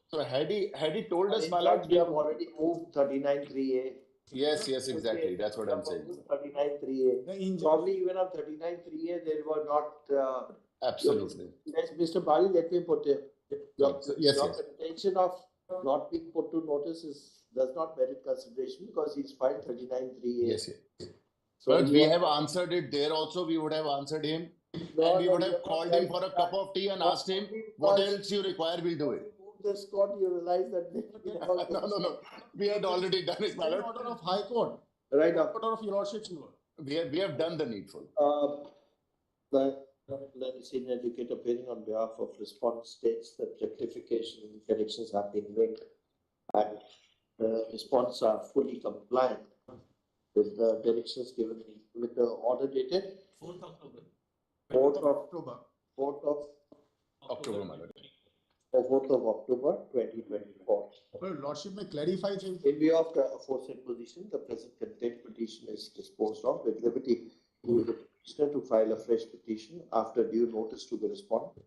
So had he told us, In my fact, lord, we have already moved 39.3A. Yes, exactly. That's what I'm saying. 39.3A. Probably even on 39.3A, they were not. Absolutely. Yes, Mr. Bali, let me put it. Your contention of not being put to notice does not merit consideration because he's filed 39.3A. Yes. So But we have answered it there also. We would have answered him. And we would have called him for a cup of tea and asked him, what else you require, we'll do it. This court, you realize that No. We had already done it, my lord. Order of High Court. Right now. Order of Your Lordship's. We have done the needful. The senior educator appearing on behalf of respondent states that rectification and corrections have been made and the response are fully compliant with the directions given with the order dated 4th October. 4th of October, my lord. 4th of October 2024. Well, Lordship may clarify. In view of the aforesaid position, the present contempt petition is disposed of with liberty to the petitioner to file a fresh petition after due notice to the respondent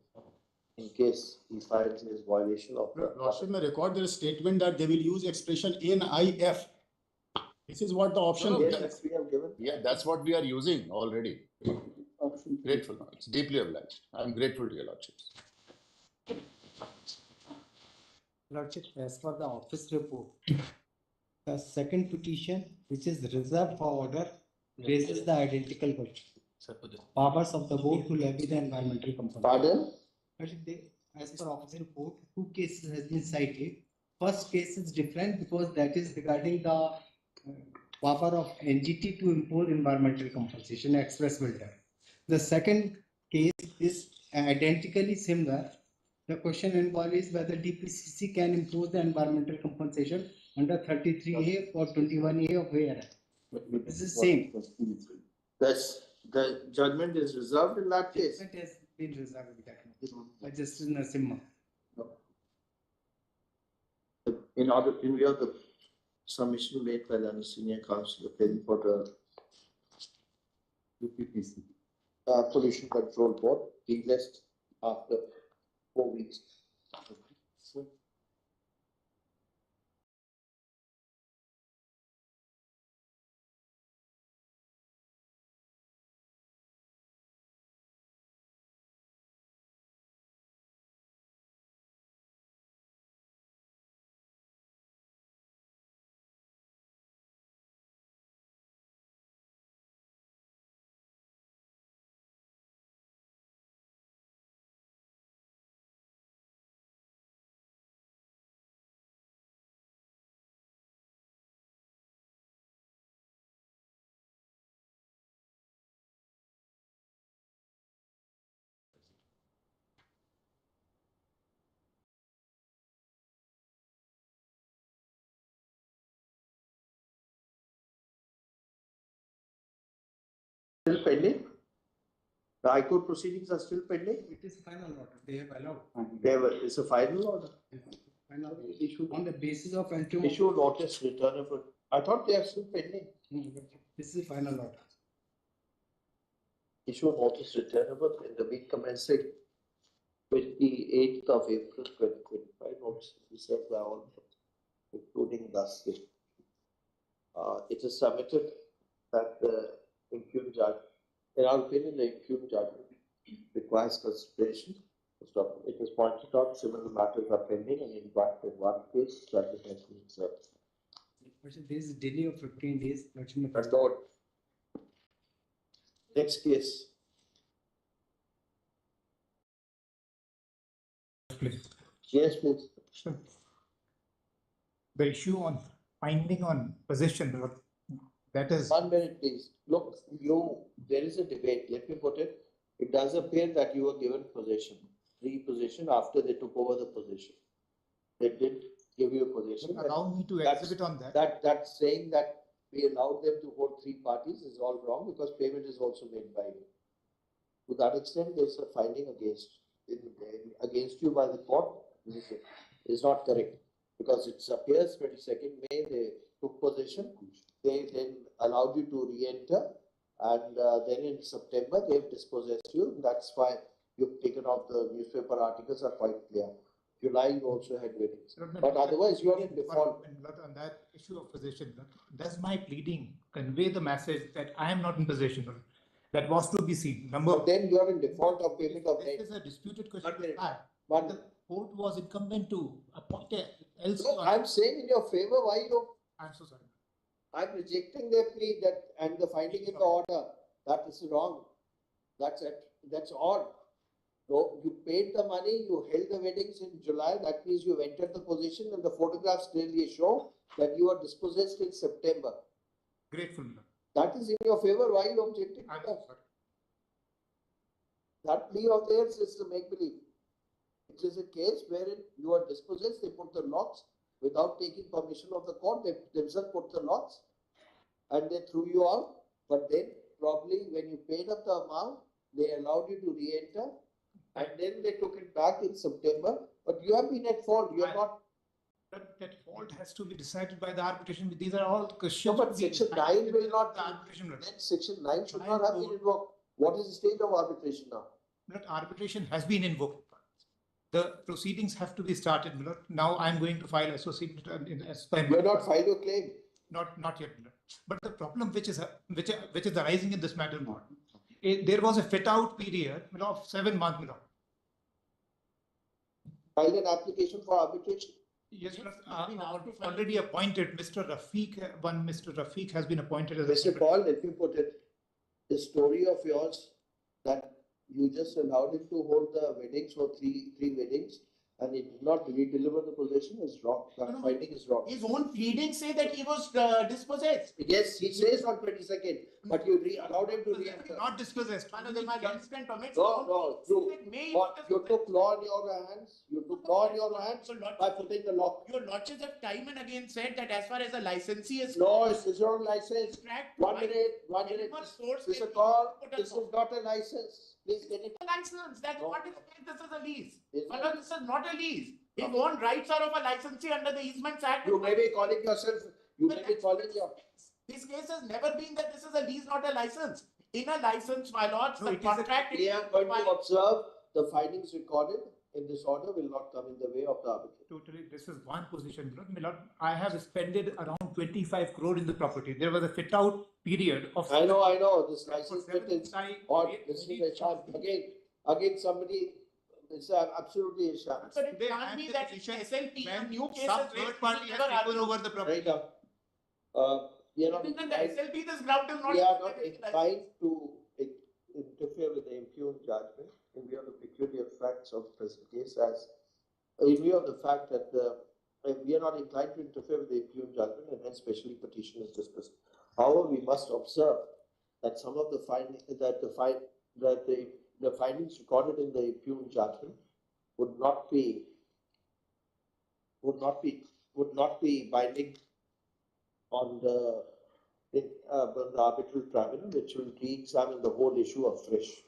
in case he finds his violation of the Lordship may record their statement that they will use expression NIF. This is what the option is. Yes, we have given. Yeah, that's what we are using already. Grateful. It's deeply obliged. I'm grateful to your lordships. Lordship, as per the office report, the second petition, which is reserved for order, raises the identical question. Powers of the board to levy the environmental compensation. Pardon? As per office report, 2 cases has been cited. First case is different because that is regarding the power of NGT to impose environmental compensation, express will drive. The second case is identically similar. The question involved is whether DPCC can impose the environmental compensation under 33A or 21A of where. This is same. That's the judgment is reserved in that case. Judgment has been reserved by Justice Narasimha. In view of the submission made by the senior counsel appearing for the UPPC, Pollution Control Board, he list after 4 weeks. Still pending? The High Court proceedings are still pending? It is final order. They have allowed. It's a final order. Final issue on the basis of Issue notice returnable. I thought they are still pending. This is final order. Issue notice returnable in the week commencing 28th of April 2025. Notice received by all, including thus. It is submitted that the impugned judge, in our opinion, the impugned judgment requires consideration. It is pointed out similar matters are pending and in fact in one case judgment has been served. There is a delay of 15 days. Lord. Next case. Please. Yes, please. Sure. The issue on finding on possession, that is. 1 minute, please. Look, there is a debate. Let me put it. It does appear that you were given possession, free possession after they took over the position. They did give you a position. Allow me to exhibit on that. That's saying that we allowed them to hold 3 parties is all wrong because payment is also made by you. To that extent, there's a finding against you by the court. This is not correct because it appears 22nd May they took possession. They then allowed you to re-enter, and then in September they've dispossessed you. That's why you've taken off the newspaper articles are quite clear. July you also had weddings, but otherwise you are in default. On that issue of possession, does my pleading convey the message that I am not in possession? That was to be seen. But then you are in default of payment of This is a disputed question. But the court was incumbent to appoint else. No, I'm saying in your favor. Why you? I'm so sorry. I'm rejecting their plea that and the finding in the order that is wrong. That's it. That's odd. So you paid the money, you held the weddings in July. That means you've entered the position, and the photographs clearly show that you are dispossessed in September. Grateful. That is in your favor. Why are you objecting? I'm sorry. That plea of theirs is to make believe. It is a case wherein you are dispossessed. They put the locks without taking permission of the court. They themselves put the locks, and they threw you out. But then probably when you paid up the amount, they allowed you to re-enter. And then they took it back in September, but you have been at fault. You are not. That fault has to be decided by the arbitration. These are all questions. No, but Section 9 will not. The arbitration. Then Section 9 should not have been invoked. What is the state of arbitration now? That arbitration has been invoked. The proceedings have to be started. Now I am going to file associated. You have not filed your claim. Not yet. But the problem which is arising in this matter, there was a fit out period of 7 months. Filed an application for arbitration. Yes, already appointed. Mr. Rafiq has been appointed as Mr. Paul, let me put it. The story of yours that you just allowed him to hold the weddings for three weddings and he did not redeliver the possession is wrong. That finding is wrong. His own pleadings say that he was dispossessed. Yes, he says on 22nd, but you allowed him to re-enter. Not dispossessed. No, you took law in your hands. You took law in your hands by putting the lock. Your lodges have time and again said that as far as the licensee is no, it's your license. 1 minute. This is a call. This is not a license. Please get it. A license. That's what is this is a lease. Well, this is not a lease. His own rights are of a licensee under the Easements Act. You may be calling yourself. This case has never been that this is a lease, not a license. In a license, my lords, the contract. We are going to observe the findings recorded in this order will not come in the way of the arbitration. Totally, this is one position. I have spent around 25 crore in the property. There was a fit out period of. I know. This license is odd. This is a sham. Again, somebody. It's absolutely a sham. But it can't be that SLP and new cases. Some third party has taken over the property. We are not the SLP, this ground is not. We are not inclined to interfere with the impugned judgment in view of the peculiar facts of the present case, as in view of the fact that we are not inclined to interfere with the impugned judgment, and hence specially petition is dismissed. However, we must observe that some of the findings the findings recorded in the impugned judgment would not be binding on the the arbitral tribunal, which will re-examine the whole issue afresh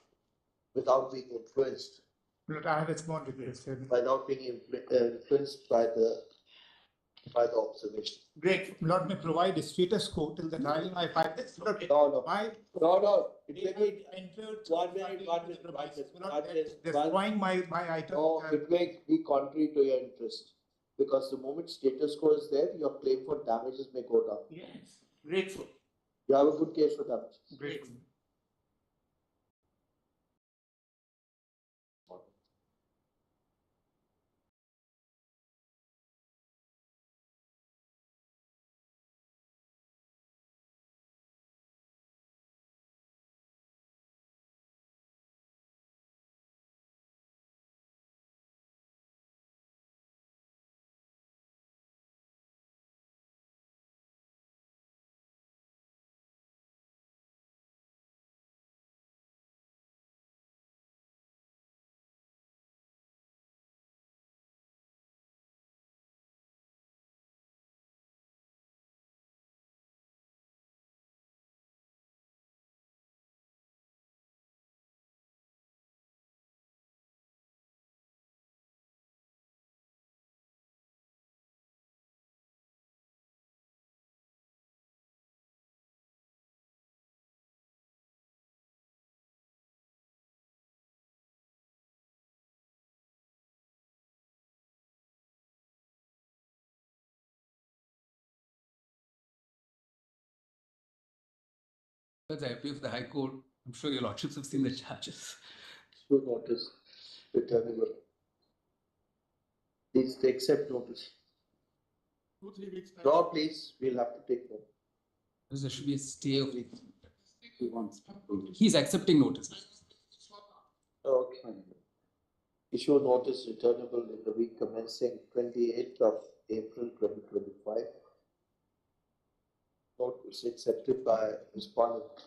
without being influenced. But I have a small request. Without being influenced by the observation. Great. Lord may provide a status quo till the time I find this. No. It may be one minute. Destroying my item. No, it may be contrary to your interest. Because the moment status quo is there, your claim for damages may go down. Yes. Grateful. You have a good case for damages. Grateful. As I appeal for the High Court, I'm sure your lordships have seen the charges. Issue notice returnable. Please accept notice. 2-3 weeks. Draw, please. We'll have to take them. There should be a stay of. He's accepting notice. Okay. Issue notice returnable in the week commencing 28th of April 2025. Notice accepted by respondent.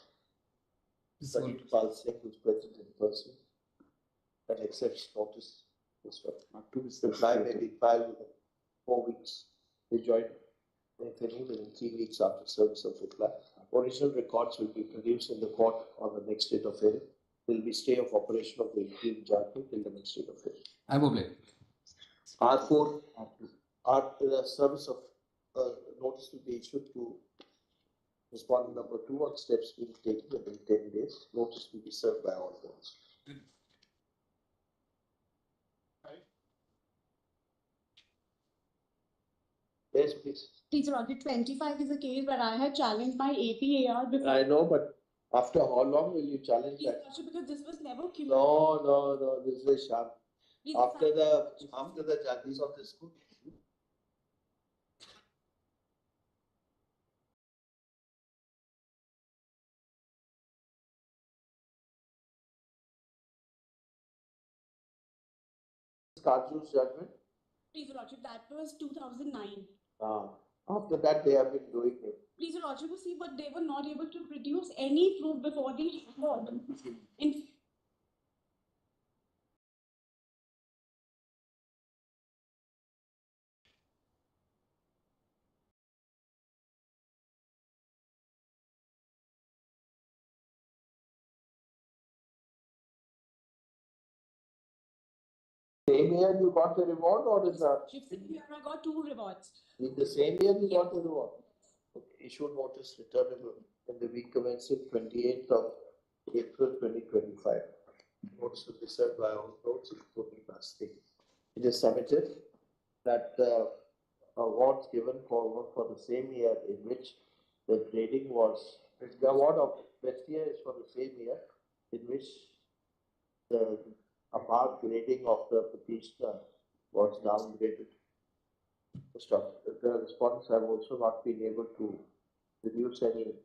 Sajid Singh, who's present in person, and accepts notice. Reply may be filed within 4 weeks. Rejoined, if any, within 3 weeks after service of reply. Original records will be produced in the court on the next date of hearing. There will be stay of operation of the interim judgment till the next date of hearing. I will play. R4, the service of notice will be issued to respondent number 2 on steps being taken within 10 days. Notice will be served by all boards. Yes, please. Teacher, Audit 25 is a case where I had challenged my APAR before. I know, but after how long will you challenge that? Because this was never communicated. No, this is a sham. After the judges of the school. Kajul's judgment? Please, Your Lordship, that was 2009. After that, they have been doing it. Please, Your Lordship, you see, but they were not able to produce any proof before the court. Same year you got the reward, or is that? I got 2 rewards. In the same year you got the reward? Okay. Issued notice returnable in the week commencing 28th of April 2025. Notice will be served by all courts, including last day. It is submitted that awards given for the same year in which the grading was, the award of best year is for the same year in which the above grading of the petitioner was downgraded. The respondents have also not been able to produce any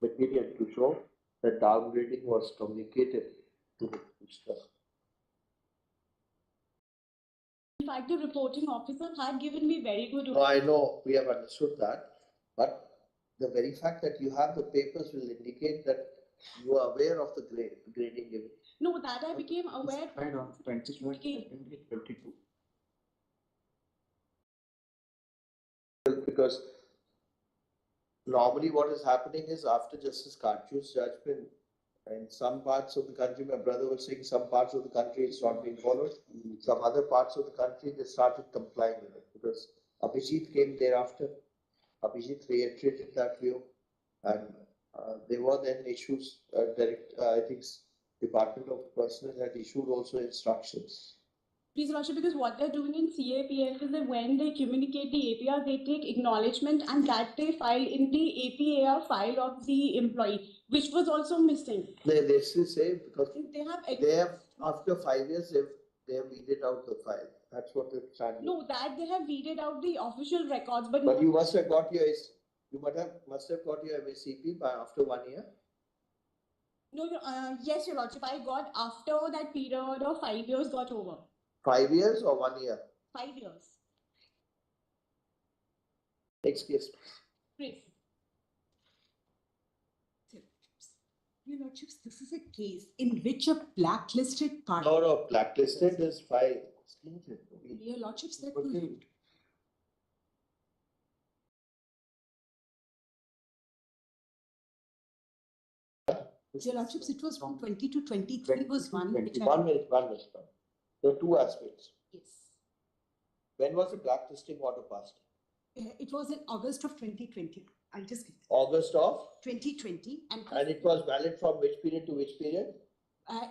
material to show that downgrading was communicated to the petitioner. In fact, the reporting officer had given me very good. No, I know, we have understood that, but the very fact that you have the papers will indicate that you are aware of the grading given. No, that I became aware. Right on 22. Because Normally what is happening is after Justice Karchu's judgment, in some parts of the country, my brother was saying some parts of the country it's not being followed. Some other parts of the country they started complying with it because Abhijit came thereafter. Abhijit reiterated that view, and there were then issues. I think Department of Personnel had issued also instructions. Please, Lordship, because what they're doing in CAPF is that when they communicate the APR, they take acknowledgement and that they file in the APAR file of the employee, which was also missing. They still say because They have after 5 years they have weeded out the file. That's what they're trying to do. No, that they have weeded out the official records, but But you must have got your must have got your MACP by after 1 year. no, yes, Your Lordship, I got after that period of 5 years got over. 5 years or 1 year? 5 years. Next case, Please. Your Lordships, this is a case in which a blacklisted party. No, blacklisted is 5. Your Lordships, that Your Lordships, it was from 20 to 23 was one. Which 1 minute. There are two aspects. Yes. When was the blacklisting order passed? It was in August of 2020. I'll just give August of 2020. And it was valid from which period to which period?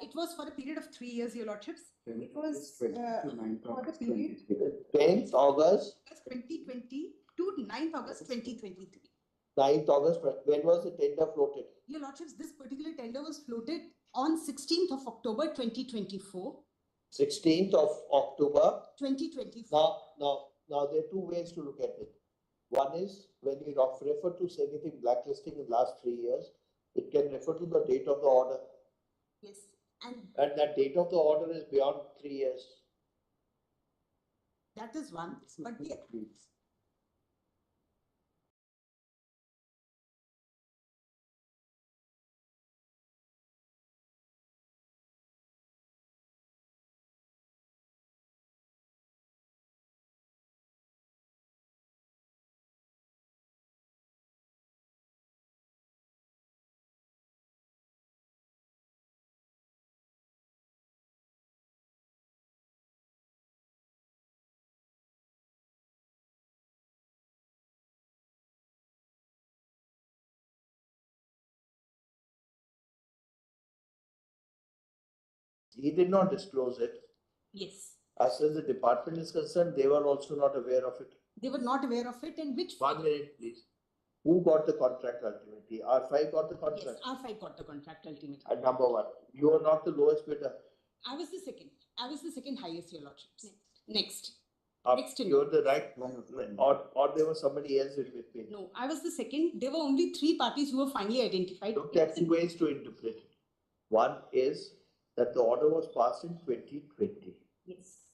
It was for a period of 3 years, Your Lordships. It was for the period 10th August 2020 to 9th August 2023. 9th August. When was the tender floated? Your Lordships, this particular tender was floated on 16th of October 2024. 16th of October 2024. Now there are two ways to look at it. One is when you refer to anything blacklisting in the last 3 years, it can refer to the date of the order. Yes. And that date of the order is beyond 3 years. That is one. But the He did not disclose it. Yes. As far as the department is concerned, they were also not aware of it. They were not aware of it, and which 1 minute, please. Who got the contract ultimately? R5 got the contract. Yes, R5 got the contract ultimately. And number 1, you are not the lowest bidder. I was the second. I was the second highest, Your Lordships. Next. You're the right one, or there was somebody else in between. No, I was the second. There were only 3 parties who were finally identified. Look, there are 2 ways to interpret it. One is that the order was passed in 2020. Yes.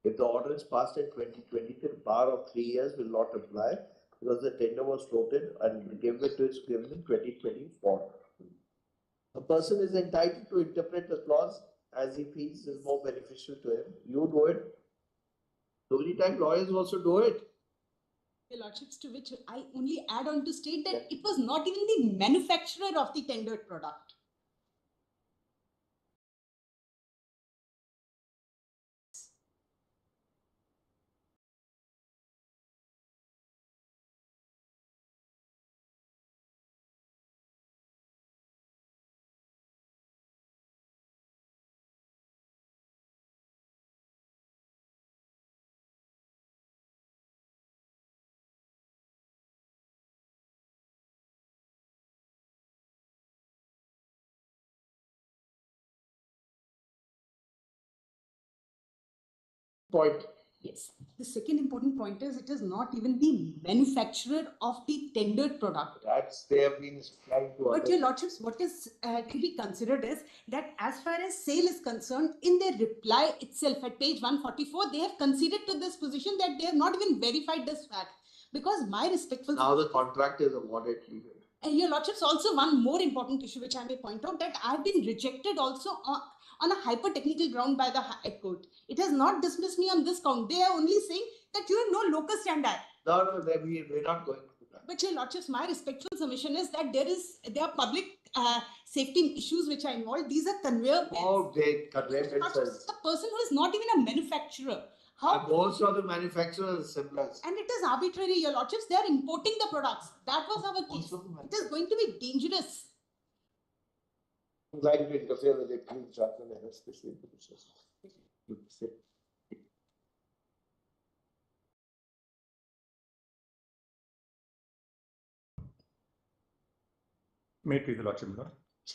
If the order is passed in 2020, the bar of 3 years will not apply because the tender was floated and given in 2024. A person is entitled to interpret the clause as he feels is more beneficial to him. You do it. The only time lawyers also do it. Your Lordships, to which I only add on to state that it was not even the manufacturer of the tendered product. Point. Yes. The second important point is it is not even the manufacturer of the tendered product. That's they have been trying to. But Your Lordships, what is to be considered is that as far as sale is concerned, in their reply itself at page 144, they have conceded to this position that they have not even verified this fact. Because my respectful. Now the contract is awarded legal. And Your Lordships, also one more important issue which I may point out, that I have been rejected also on a hyper-technical ground by the High Court. It has not dismissed me on this count. They are only saying that you have no locus standi. No, we're not going to. But your lordships, my respectful submission is that there are public safety issues which are involved. These are conveyor belts. Oh, they conveyor belts. Lordships, the person who is not even a manufacturer. How? Most of the manufacturers are similar. And it is arbitrary, your lordships. They are importing the products. That was our case. It is going to be dangerous. Like to interfere with the clean judgment and especially the business. May it please the Lordship, my lord.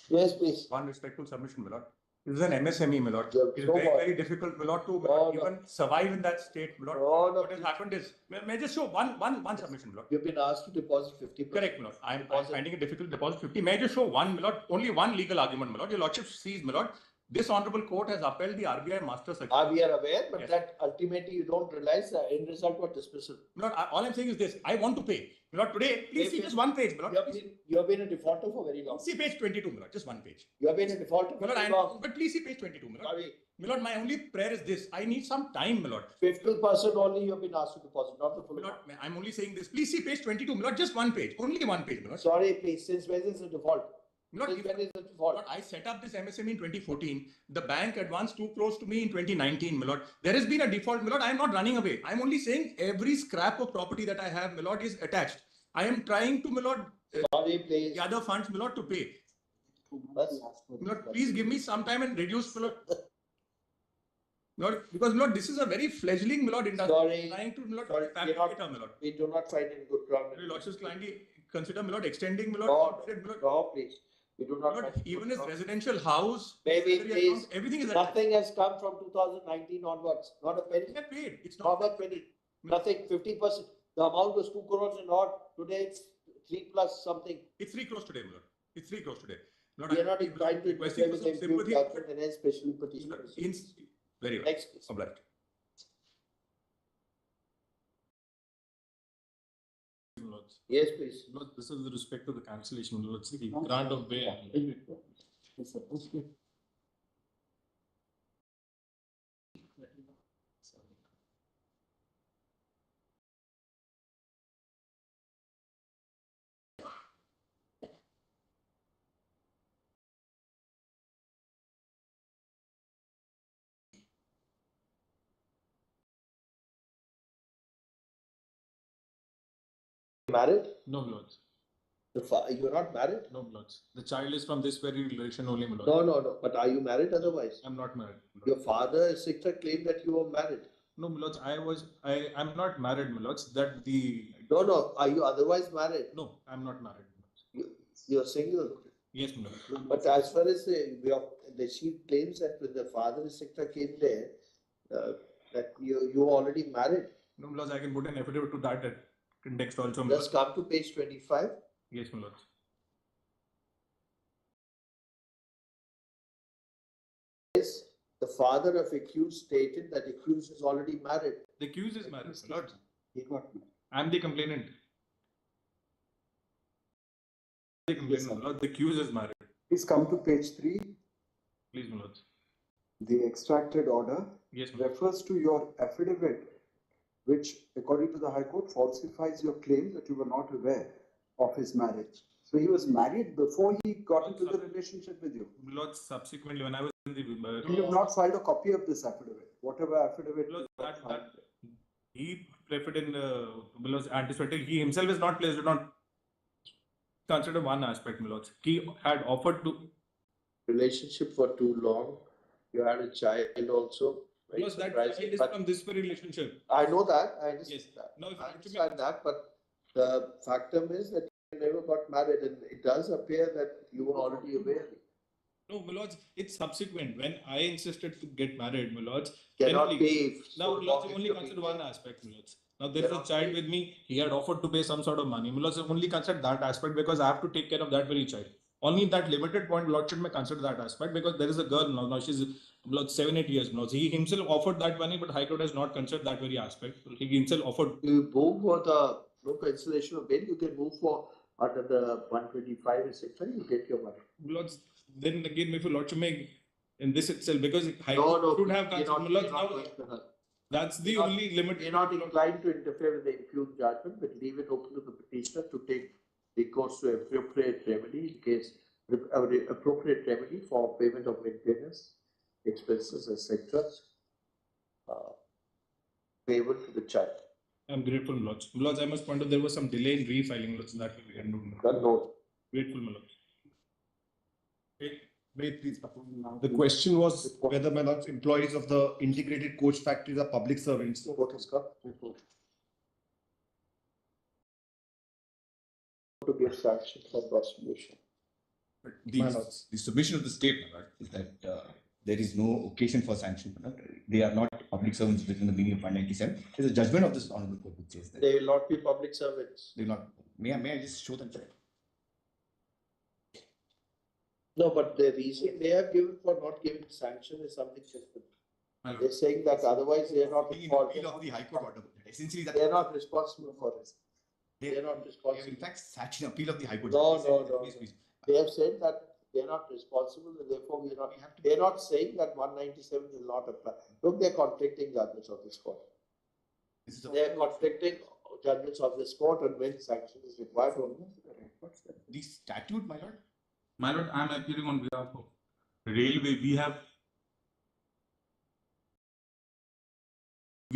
Yes, please. One respectful submission, my lord. This is an MSME, my lord. It is so very difficult, my lord, to even survive in that state, my lord. What has happened is, may I just show one submission, my lord? You've been asked to deposit 50%. Correct, my lord. I'm finding it difficult to deposit 50. May I just show one, my lord? Only one legal argument, my lord. Your lordship sees, my lord. This honorable court has upheld the RBI master circular. We are aware, but Yes. that ultimately you don't realize the end result was dismissal. My lord, all I'm saying is this. I want to pay. My lord, today, please see just one page, my lord. You have been a defaulter for very long. See page 22, my lord. Just one page. You have been a defaulter My for lord, very long. but please see page 22, my lord. My lord, my only prayer is this. I need some time, my lord. 50% only you have been asked to deposit, not the full amount. I'm only saying this. Please see page 22, my lord. Just one page. Only one page, my lord. Sorry, please. Since when is the default? When is the default? I set up this MSME in 2014. The bank advanced 2 crores to me in 2019, my lord. There has been a default, my lord. I am not running away. I'm only saying every scrap of property that I have, my lord, is attached. I am trying to, my lord, gather funds, my lord, to pay. My lord, please give me some time and reduce, my lord. Lord, because Lord, this is a very fledgling, my lord, industry. Sorry. Trying to, my lord, Sorry, fabricate, my lord. We do not find any good ground. Your lordships kindly consider, my lord, extending, my No, lord. no, please. We do not. Lord, even his residential house, Maybe salary please. account, everything is Nothing has come from 2019 onwards. Not a penny. paid. It's not a penny. Nothing. 50%. The amount was 2 crores and odd. Today it's 3 plus something. It's 3 crores today, my lord. It's 3 crores today. Lord, we are not trying to interfere with the improved judgment and especially petitioners. Very well. Next case. Obliged. Yes, please. Lord, this is with respect to the cancellation. Lord, the grant of bail. Married? No, Lord. You're not married? No, Lord. The child is from this very relation only, my lord. No. But are you married otherwise? I'm not married. Your father Sikta claimed that you were married. No, my lords, I'm not married, my lords. That the. No. Are you otherwise married? No, I'm not married. You're single. Yes, my lord. But as far as the sheet claims that when the father Sikta came there, that you already married. No, my lords, I can put an affidavit to that context also. Just come to page 25. Yes, my lords. The father of accused stated that accused is already married. The accused is married, my lord. He got married. I'm the complainant. My lord. The accused is married. Please come to page 3. Please, my lord. The extracted order Yes, refers to your affidavit, which, according to the High Court, falsifies your claim that you were not aware of his marriage. So he was married before he got into the relationship with you. My lord, subsequently, when I was in the. You have not filed a copy of this affidavit. Whatever affidavit. That he preferred in anticipated. He himself is not placed. Do not consider one aspect, my lords. He had offered to. Relationship for too long. You had a child also. Because that child is from this very relationship. I know that. I understand that. No, I understand that. But the factum is that you never got married, and it does appear that you were already aware. No, my lords, it's subsequent. When I insisted to get married, my lords. Cannot be. Now, my lords, only consider one aspect, my lords. Now, there is a child with me. He had offered to pay some sort of money. My lords, only consider that aspect because I have to take care of that very child. Only in that limited point, lordship may consider that aspect because there is a girl now she's 7-8 years now. He himself offered that money, but High Court has not considered that very aspect. He himself offered. You move for the no cancellation of bail. You can move for under the 125 etc. You get your money. Lords, then again, if your lordship may in this itself because High Court should have considered. That's the We're not- only limit. We're not inclined to interfere with the impugned judgment, but leave it open to the petitioner to take recourse to appropriate remedy in case appropriate remedy for payment of maintenance expenses, etc. Payable to the child. I'm grateful, my lords. My lords, I must point out there was some delay in refiling, my lords, that will be handled. Note. Grateful, my lords. Wait, please. The question was whether my lords employees of the integrated coach factories are public servants. What is got? To give sanction for prosecution. The submission of the statement is that there is no occasion for sanction. They are not public servants within the meaning of 197. There's a judgment of this honorable court which says that They will not be public servants. they will not. May I just show them? No, but the reason they have given for not giving sanction is something different. They're saying that otherwise they are not responsible. Of the High Court order. Essentially, that they are not responsible for this. They are not responsible. In fact, sanction appeal of the High Court. No. They have said that they are not responsible, and therefore we are not. They are not saying that 197 will not apply. Look, they are conflicting judgments of this court. They are conflicting judgments of this court, and when sanction is required. The statute, my lord. My lord, I am appearing on behalf of Railway. We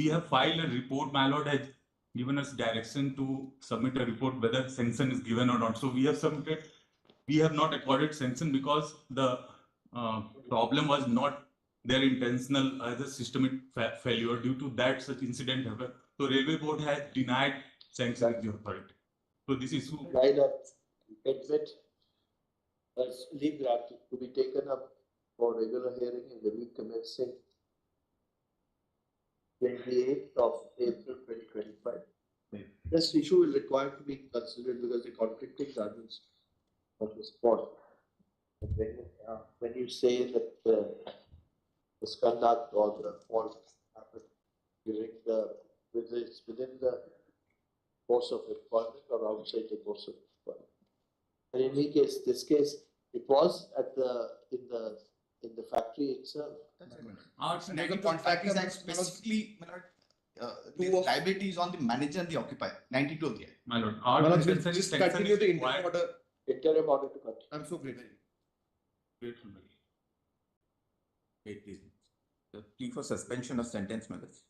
have filed a report. My lord has given us direction to submit a report whether sanction is given or not. So we have submitted. We have not accorded sanction because the problem was not their intentional as a systemic failure. Due to that, such incident happened. So Railway Board has denied sanction of the authority. So this is who. Admit as leave granted to be taken up for regular hearing in the week commencing 28th of April 2025. This issue will require to be considered because the conflicting judgments of this court. When you say that the misconduct or the fault happened during within the course of employment or outside the course of employment. And in any case, this case, it was at in the factory itself. The factories act specifically, the liability is on the manager and the occupier. 92 of the act. My lord, just continue the interim order. Interim order to continue. I'm so grateful. Grateful. Wait, please. The plea for suspension of sentence, my lords.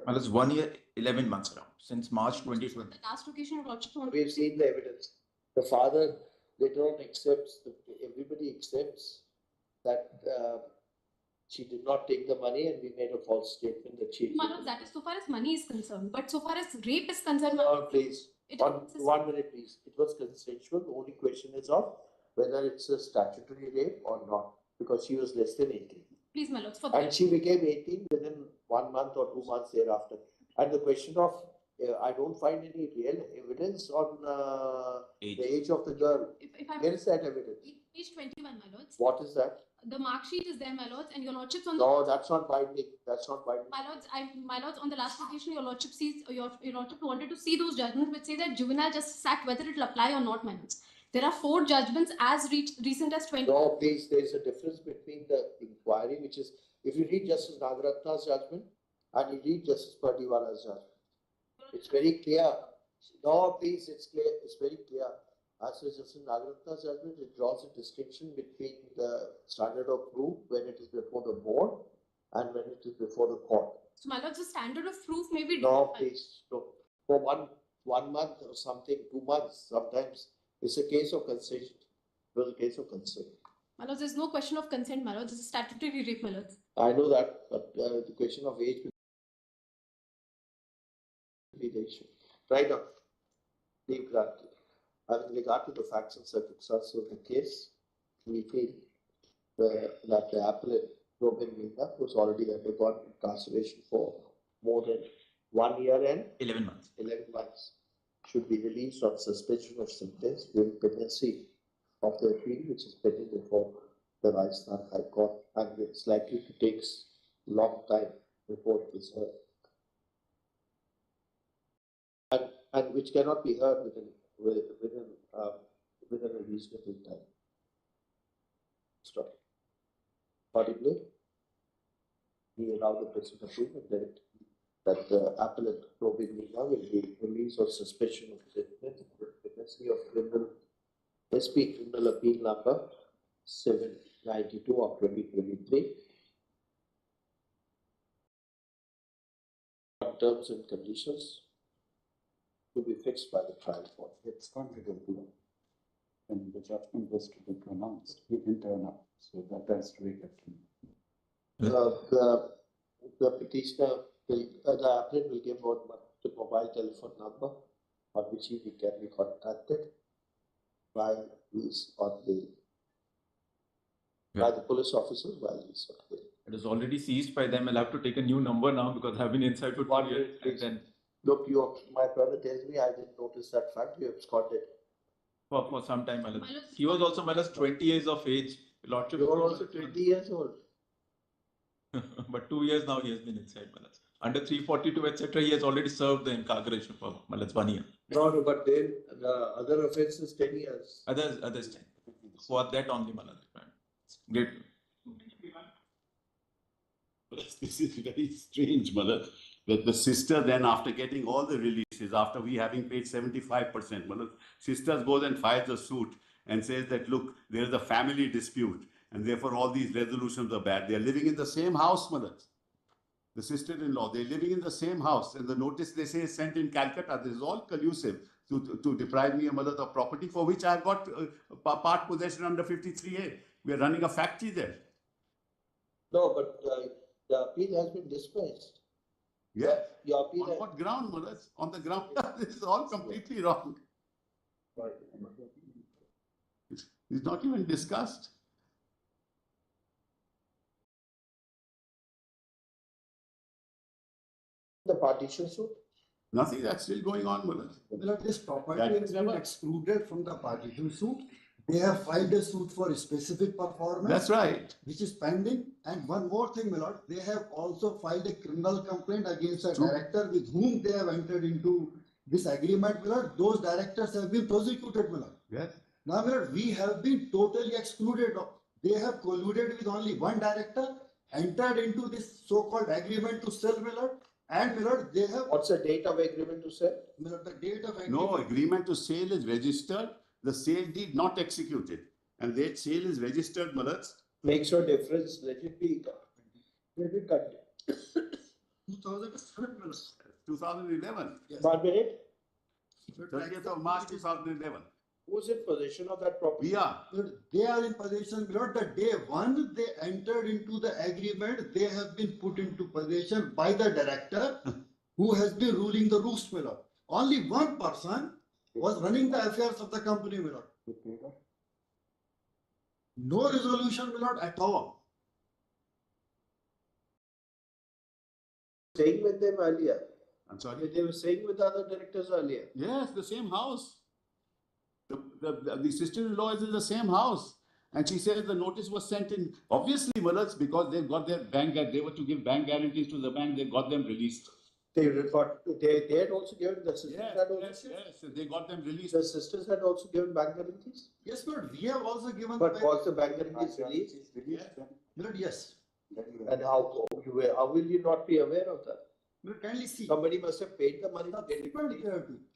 Well, it's 1 year, 11 months around, since March 2020. The last occasion of lordship. We've seen the evidence. The father later on accepts, everybody accepts that she did not take the money and we made a false statement that she. Manoj, that is so far as money is concerned, but so far as rape is concerned. Please, one minute, please. It was consensual. The only question is of whether it's a statutory rape or not, because she was less than 18. Please, my lords, for and she became 18 within 1 month or 2 months thereafter. And the question of, I don't find any real evidence on the age of the girl. Where is that evidence? Page 21, my lords. What is that? The mark sheet is there, my lords, and your lordships on. No, that's not binding. That's not binding. My lords, on the last occasion, your lordship sees your lordship wanted to see those judgments which say that juvenile justice act whether it will apply or not, my lords. There are 4 judgments as recent as 20. No, please, there is a difference between the inquiry, which is, if you read Justice Nagaratna's judgment and you read Justice Pardiwala's judgment, it's very clear. No, please, it's clear. It's very clear. As for Justice Nagaratna's judgment, it draws a distinction between the standard of proof when it is before the board and when it is before the court. So, my lords, the standard of proof may be. No, please, no. For one month or something, 2 months, sometimes. It's a case of consent. It was a case of consent. My lords, there's no question of consent, my lords. This is statutory rape, my lords. I know that, but the question of age will be the issue. Right now, leave granted. Having regard to the facts and circumstances of the case, we feel that the appellant, Robin Meena, who's already undergone incarceration for more than 1 year and 11 months. 11 months should be released on suspension of sentence with pendency of the appeal, which is pending before the Rajasthan High Court, and it's likely to take long time before it is heard. And which cannot be heard within a reasonable time. Stop. Accordingly, we allow the present approval that the appellant Robin Nina will be released on suspension of judgment with pendency of SP criminal appeal number 792 of 2023. Terms and conditions to be fixed by the trial court. It's confident when the judgment was to be pronounced, he didn't turn up, so that has to be kept in. The petitioner, the applicant will give out the mobile telephone number on which he can be contacted while he's on bail. By the police officers while he's on bail. It is already seized by them. I'll have to take a new number now because I've been inside for 2 years. And then Look, my brother tells me I didn't notice that fact. You absconded. For some time, he was also 20 years of age. Lordship. You are also 20 years old. But 2 years now he has been inside. Under 342, etc., he has already served the incarceration for 1 year. No, but then the other offense is 10 years. Others 10. For that only, Great. This is very strange, Mother, that the sister then, after getting all the releases, after we having paid 75%, Mother, sister goes and files a suit and says that, look, there is a family dispute and therefore all these resolutions are bad. They are living in the same house, Mother. The sister-in-law, they're living in the same house, and the notice they say is sent in Calcutta. This is all collusive to deprive me, Mother, of property for which I have got part possession under 53A. We are running a factory there. No, but the appeal has been dismissed. Yeah. Your appeal on what ground, Mother? On the ground, this is all completely wrong. It's not even discussed. The partition suit? Nothing, that's still going on, Mother. This property has been excluded from the partition suit. They have filed a suit for a specific performance. That's right. Which is pending. And one more thing, my lord, they have also filed a criminal complaint against a director with whom they have entered into this agreement, my lord. Those directors have been prosecuted, my lord. Yes. Now, my lord, we have been totally excluded. They have colluded with only one director, entered into this so-called agreement to sell, my lord. And, my lord, they have... What's the date of agreement to sell? My lord, the date of agreement... No, agreement to sale is registered. The sale deed not executed. And that sale is registered, Malats. Makes no difference. Let it be. Let it continue. 2011. Yes. 1 minute. 30th of March 2011. Who's in possession of that property? We are. They are in possession, Lord. The day one they entered into the agreement, they have been put into possession by the director who has been ruling the roost, my lord. Only one person was running the affairs of the company, my lord. No resolution, my lord, at all. Staying with them earlier. I'm sorry? They were staying with other directors earlier. Yes, the same house. The sister-in-law is in the same house. And she says the notice was sent in, obviously, Malats, because they've got their bank, they were to give bank guarantees to the bank, they got them released. They had also given, the sisters had also Yes, they got them released. The sisters had also given bank guarantees? Yes, Lord, we have also given. But was the bank guarantees released? Lord, yes. And how will you not be aware of that? Lord, kindly see. Somebody must have paid the money to get it.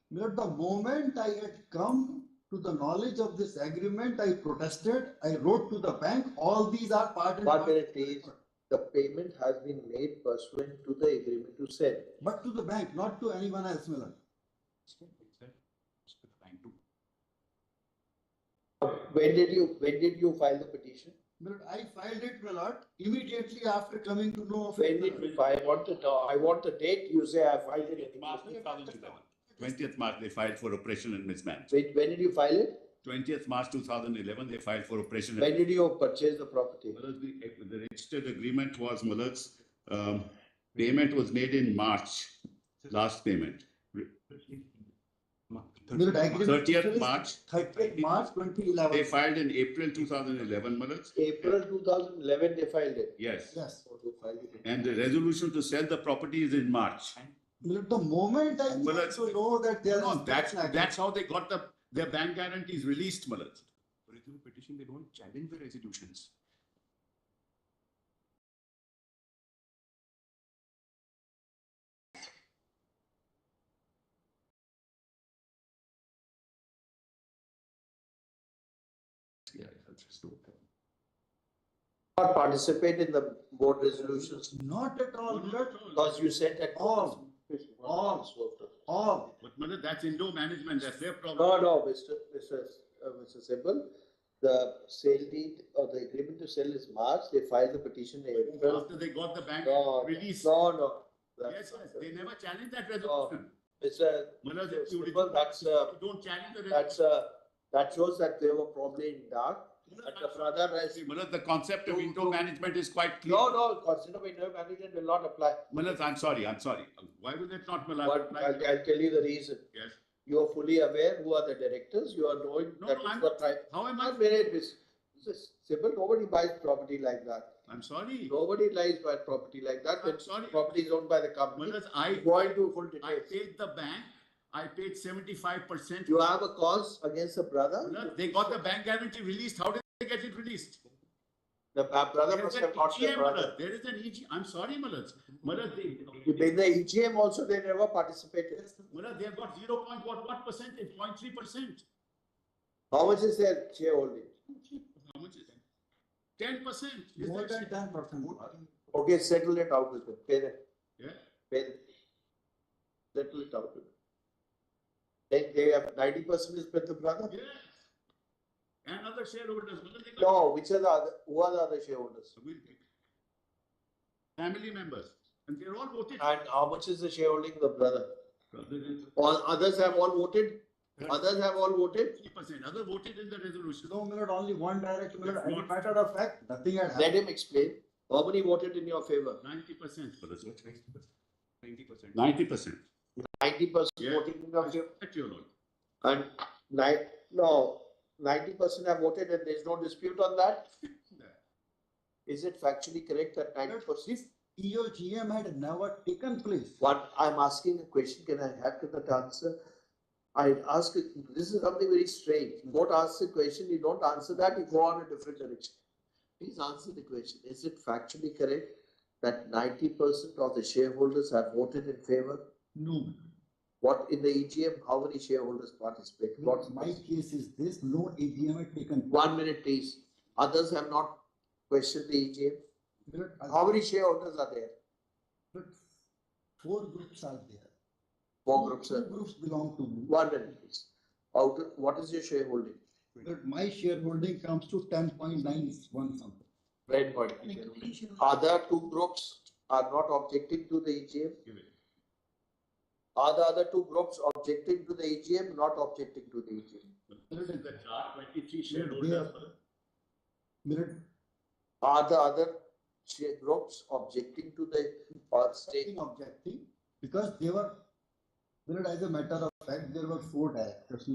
Lord, the moment I had come to the knowledge of this agreement, I protested, I wrote to the bank, all these are part and 1 minute, please. The payment has been made pursuant to the agreement to sell. But to the bank, not to anyone else, my lord. When did you file the petition? My lord, I filed it, my lord, immediately after coming to know of When it. did you file? I want the date. You say I filed it in March 2011. 20th March, they filed for oppression and mismanagement. Wait, when did you file it? 20th March 2011, they filed for oppression. When did you purchase the property? The registered agreement was, Malats, Payment was made in March, last payment. 30th March. 30th March 2011. They filed in April 2011, Malaj. April 2011 they filed it. Yes. Yes. And the resolution to sell the property is in March. The moment I Malaj, to know that there no, is that's how they got their bank guarantees released, Malaj. Original petition, they don't challenge the resolutions. Yeah, I'll just do it. Not participate in the board resolutions not at all. because you said that all. But Malaj, that's indoor management, that's their problem. No, Mr. Simple. The sale deed or the agreement to sell is March. They filed the petition in April. After they got the bank release. No. Yes, they never challenged that resolution. Mr. Malaj, Simple, that's don't challenge the resolution. that shows that they were probably in dark. And the brother has. Malaj, the concept of indoor management is quite clear. No, concept of indoor management will not apply. Malaj, I'm sorry. Why will it not apply? But I'll tell you the reason. Yes. You are fully aware who are the directors. You are knowing that it's the type. How am I? This is simple. Nobody buys property like that. I'm sorry. Nobody buys property like that. I'm sorry. Property is owned by the company. Malaj, go into full details. I paid the bank. I paid 75%. You have a cause against the brother? Malaj, they got the bank guarantee released. How did they get it released? The brother must have got the brother. There is an EGM. I'm sorry, Malaj. Malaj, in the EGM also they never participated. Malaj, they have got 0.what percentage? 0.3%. How much is their shareholding? How much is it? 10%. More than 10%. Okay, settle it out with them. Pay them. Yeah. Pay them. Settle it out with them. Then they have 90% is with the brother? Yes. And other shareholders. No, who are the other shareholders? Family members. And they're all voted. And how much is the shareholding of the brother? All others have all voted? Others have all voted? 3%. Others voted in the resolution. No, Milord, only one direction. Milord, as a matter of fact, nothing had happened. Let him explain. How many voted in your favor? 90%. 90%. 90%. 90% voting in your favor? Your Lord. And 90% have voted and there is no dispute on that? Is it factually correct that 90%? EOGM had never taken place. What I'm asking a question, can I have that answer? I ask, this is something very strange. You don't ask a question, you don't answer that, you go on a different direction. Please answer the question. Is it factually correct that 90% of the shareholders have voted in favor? No. What in the EGM, how many shareholders participate? What my case is this, no EGM had taken place. 1 minute, please. Others have not questioned the EGM. How many shareholders are there? But 4 groups are there. 4 groups. 2 groups belong to me. 1 minute, please. What is your shareholding? But my shareholding comes to 10.91 something. Right point. Other 2 groups are not objecting to the EGM? Are the other 2 groups objecting to the EGM, not objecting to the EGM? 23 shareholders. Are the other groups objecting to the state? Objecting because they were, as a matter of fact, there were 4 directors.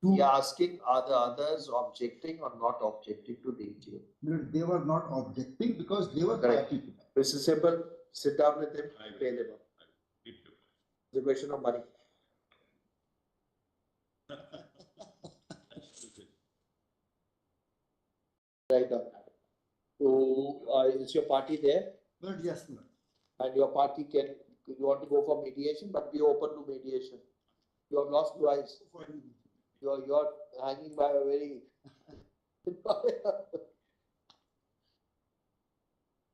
You are asking, are the others objecting or not objecting to the EGM? They were not objecting because they were correct. Mr. Simple, sit down with him, pay them up. It's a question of money. Right up. So, is your party there? Yes, sir. And your party you want to go for mediation, but be open to mediation. You have lost twice. You're hanging by a very. You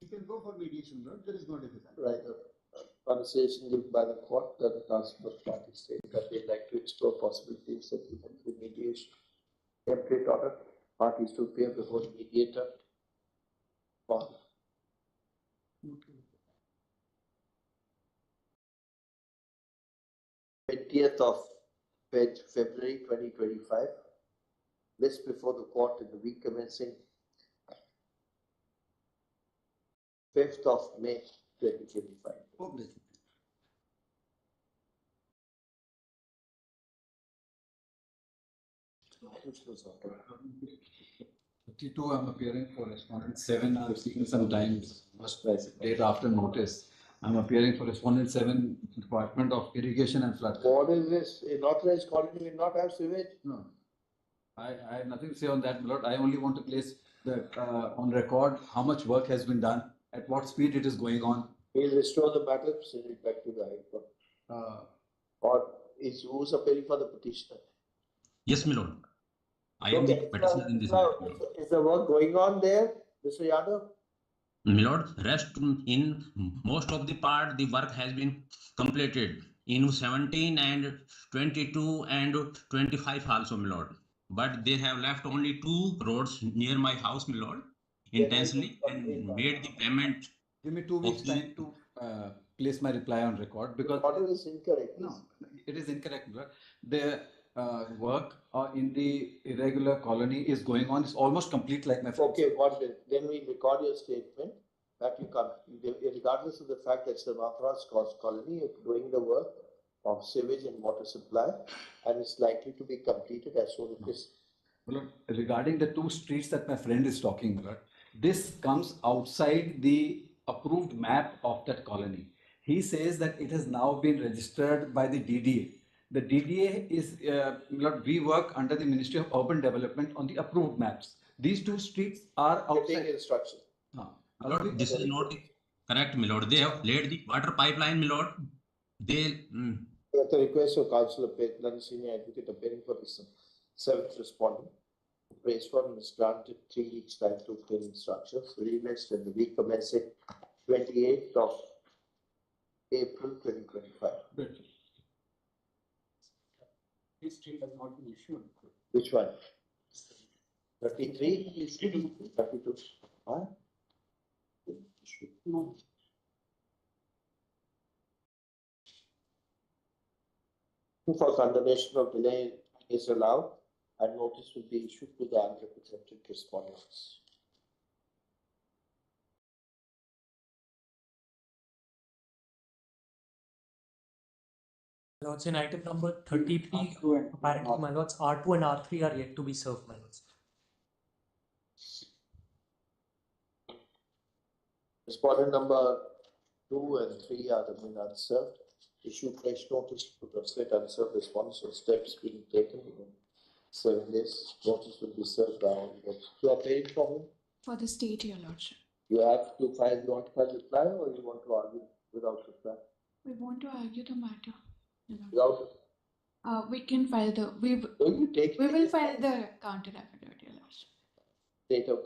can go for mediation, right? There is no difficulty. Right. Conversation given by the court that the council party state that they'd like to explore possibilities of mediation. Template order, parties to appear before the mediator. 20th of February 2025. This before the court in the week commencing 5th of May 2025. Okay. 52, I'm appearing for respondent 7. I'm seeking some time, first price, date after notice. I'm appearing for respondent 7, Department of Irrigation and Flood. What is this? A unauthorized colony will not have sewage? No, I have nothing to say on that, my lord. I only want to place the on record how much work has been done, at what speed it is going on. We'll restore the matter, send it back to the High Court. Or is who's appearing for the petitioner? Yes, my lord. I am the petitioner in this matter. Is the work going on there, Mr. Yadav? My lord, rest in most of the part, the work has been completed in 17 and 22 and 25 also, my lord. But they have left only 2 roads near my house, my lord, intensely, and made the payment. Give me 2 weeks time to place my reply on record, because What is incorrect? no, it is incorrect, my lord. The work in the irregular colony is going on. It's almost complete, like my friend. Okay, what then we record your statement that you come, regardless of the fact that it's the unauthorized colony, you're doing the work of sewage and water supply, and it's likely to be completed as soon as this. Well, regarding the 2 streets that my friend is talking about, this comes outside the approved map of that colony. He says that it has now been registered by the D.EL.ED. The D.EL.ED is, we work under the Ministry of Urban Development on the approved maps. These 2 streets are outside. Instruction. My lord, this is not correct, my lord. They have laid the water pipeline, my lord. They. At the request of Councillor London Senior Advocate appearing for the 7th respondent, praise form is granted 3 weeks time to obtain instructions. Released in the week commencing 28th of April 2025. This street has not been issued. Which one? 33? 32. Huh? No. For condemnation of delay is allowed, and notice will be issued to the unrepresented respondents. My lords, in item number 33, apparently my lords, R2 and R3 are yet to be served, my lords. Respondent number 2 and 3 are the main unserved. Issue fresh notice to translate unserved response on steps being taken in 7 days. Notice will be served down. You are paying for me? For the state, your lordship. You have to file, you want to file reply or you want to argue without reply? We want to argue the matter. Without. We can file the, we will file the counter affidavit, your lordship. State of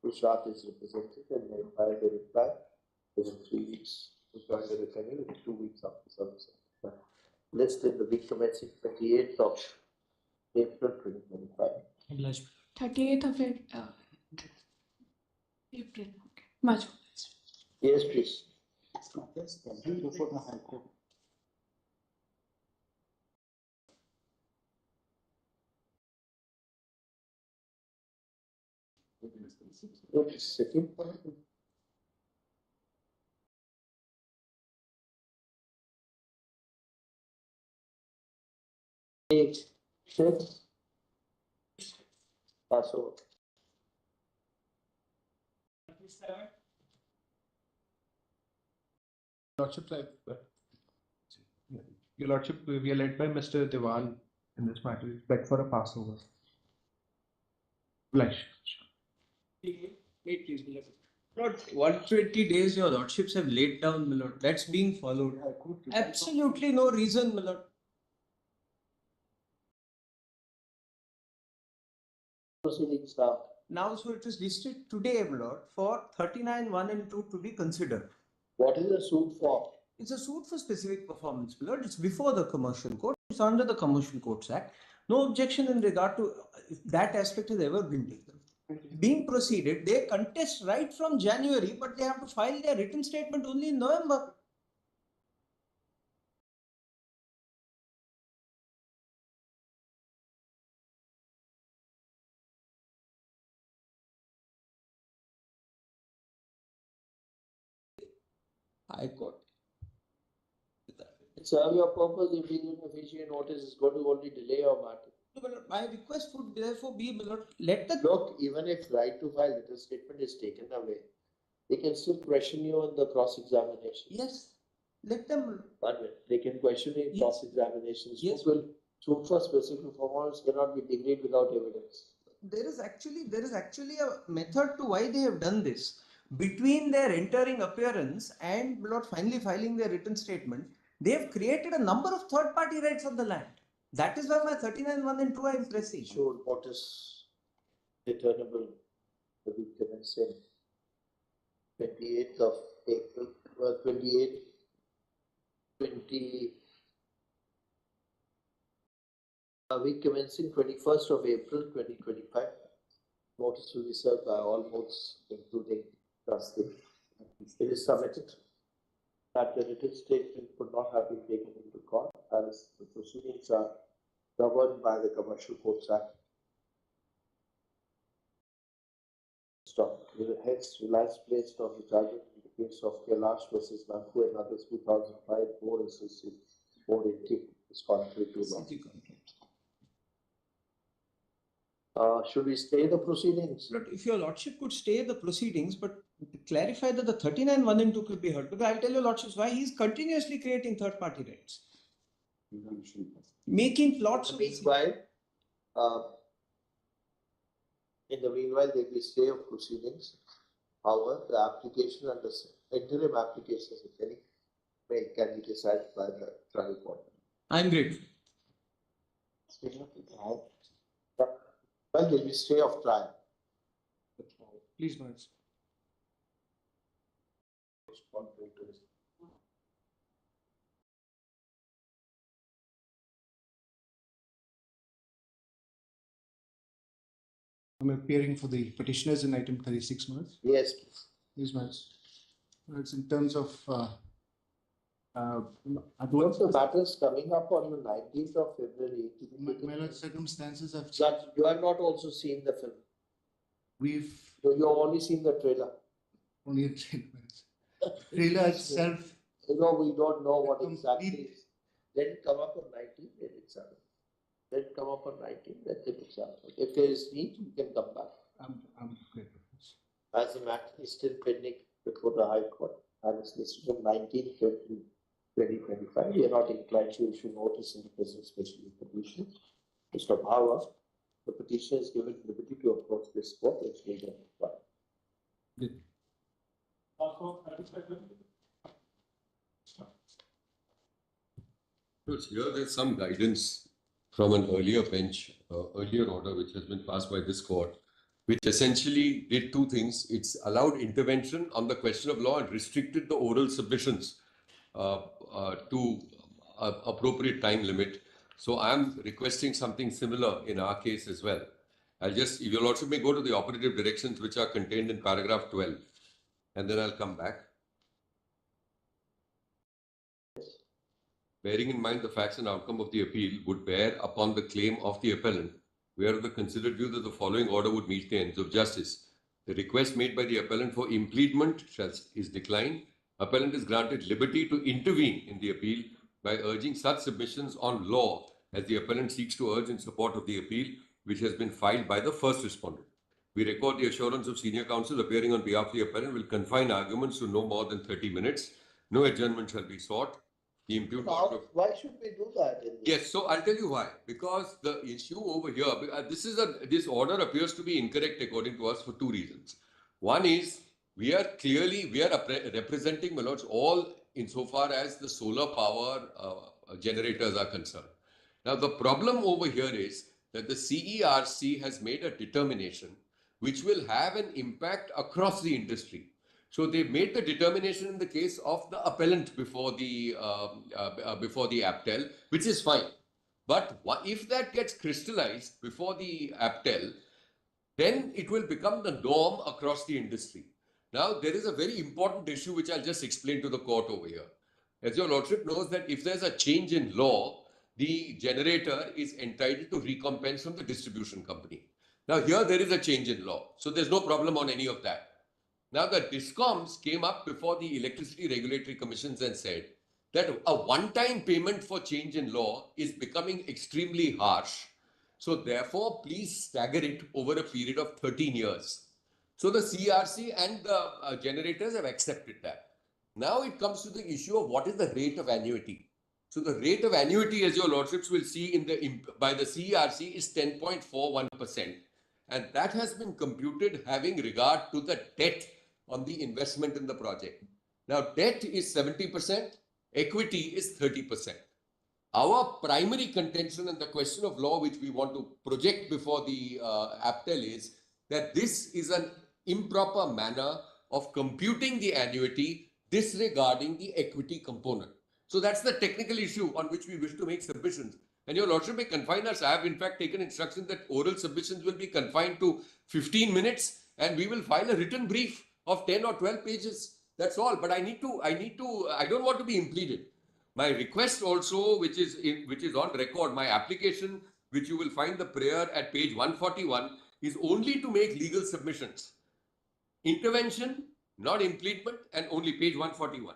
Gujarat is represented and they file the reply within 3 weeks. To join the returning within 2 weeks after service. List in the week commencing 28th of April 2025. 38th of April. Okay. Much. Yes, please. Yes, before the High Court. Second. Pass over. Lordship, Your Lordship, we are led by Mr. Dewan in this matter. We beg for a passover. Flesh. Wait, please, my lord. Lord, 120 days your lordships have laid down, my lord. That's being followed. Absolutely no reason, my lord. Proceedings now. Now, so it is listed today, my lord, for 39(1) and 2 to be considered. What is the suit for? It's a suit for specific performance, my lord. It's before the Commercial Code. It's under the Commercial Codes Act. No objection in regard to if that aspect has ever been taken. Being proceeded, they contest right from January, but they have to file their written statement only in November. High Court. Serve your purpose, if you officiate notice is going to only delay your matter. No, but my request would therefore be, my lord, let the Look, even if right to file letter statement is taken away, they can still question you in the cross-examination. yes, let them. One minute, they can question you in Yes. cross-examinations. Yes. Suit for specific performance cannot be degraded without evidence. There is actually a method to why they have done this. Between their entering appearance and not finally filing their written statement, they have created a number of third-party rights on the land. That is why my 39(1) and 2 I am pressing. Sure, notice returnable the week commencing 28th of April, week commencing 21st of April 2025. Notice will be served by all modes, including trustee. It is submitted that the written statement could not have been taken into court as the proceedings are governed by the Commercial Courts Act. Stop. Hence, reliance placed on the judgment in the case of Kailash versus Nanku and others 2005 Board SLST 480 is contrary to law. Should we stay the proceedings? But if your lordship could stay the proceedings, but clarify that the 39(1) and 2 could be heard, because I'll tell your lordships why he is continuously creating third-party rights. Making plots. Meanwhile, in the meanwhile, there will be stay of proceedings. However, the application and the interim applications, if any, can be decided by the trial court. I'm grateful. Well, there will be stay of trial. Please, Lords. I'm appearing for the petitioners in item 36 minutes. Yes, please. These minutes. It's in terms of Advance the matters coming up on the 19th of February. My circumstances have changed. Judge, you have not also seen the film. You have only seen the trailer. Only a trailer itself. You know, we don't know what exactly is. Let it come up on 19th, let it examine. Let it come up on 19th, let it examine. If there is need, you can come back. I'm grateful. As the matter is still pending before the High Court, and it's listed on 19th February 2025. We are not inclined to issue notice in the present special petition. However, the petition is given liberty to approach this court if needed. Good. Here there's some guidance from an earlier bench, earlier order which has been passed by this court, which essentially did two things. It's allowed intervention on the question of law and restricted the oral submissions to appropriate time limit. So I'm requesting something similar in our case as well. If your lordship may go to the operative directions which are contained in paragraph 12, and then I'll come back. Bearing in mind the facts and outcome of the appeal would bear upon the claim of the appellant, we are of the considered view that the following order would meet the ends of justice. The request made by the appellant for impleadment is declined. Appellant is granted liberty to intervene in the appeal by urging such submissions on law as the appellant seeks to urge in support of the appeal, which has been filed by the first respondent. We record the assurance of senior counsel appearing on behalf of the appellant will confine arguments to no more than 30 minutes. No adjournment shall be sought. The imputed why should we do that? Yes, so I'll tell you why. Because the issue over here, this order appears to be incorrect according to us for two reasons. One is we are representing, my lords, all insofar as the solar power generators are concerned. Now the problem over here is that the CERC has made a determination which will have an impact across the industry. So they made the determination in the case of the appellant before the APTEL, which is fine. But if that gets crystallized before the APTEL, then it will become the norm across the industry. Now, there is a very important issue which I'll just explain to the court over here. As your lordship knows that if there's a change in law, the generator is entitled to recompense from the distribution company. Now, here there is a change in law. So there's no problem on any of that. Now the DISCOMs came up before the Electricity Regulatory Commissions and said that a one-time payment for change in law is becoming extremely harsh. So therefore, please stagger it over a period of 13 years. So the CRC and the generators have accepted that. Now it comes to the issue of what is the rate of annuity. So the rate of annuity, as your lordships will see by the CRC, is 10.41%. And that has been computed having regard to the debt on the investment in the project. Now debt is 70%, equity is 30%. Our primary contention and the question of law which we want to project before the APTEL is that this is an improper manner of computing the annuity disregarding the equity component. So that's the technical issue on which we wish to make submissions. And your lordship may confine us. I have in fact taken instruction that oral submissions will be confined to 15 minutes and we will file a written brief of 10 or 12 pages. That's all. But I don't want to be impleaded. My request also, which is on record, my application, which you will find the prayer at page 141, is only to make legal submissions. Intervention, not impleadment, and only page 141.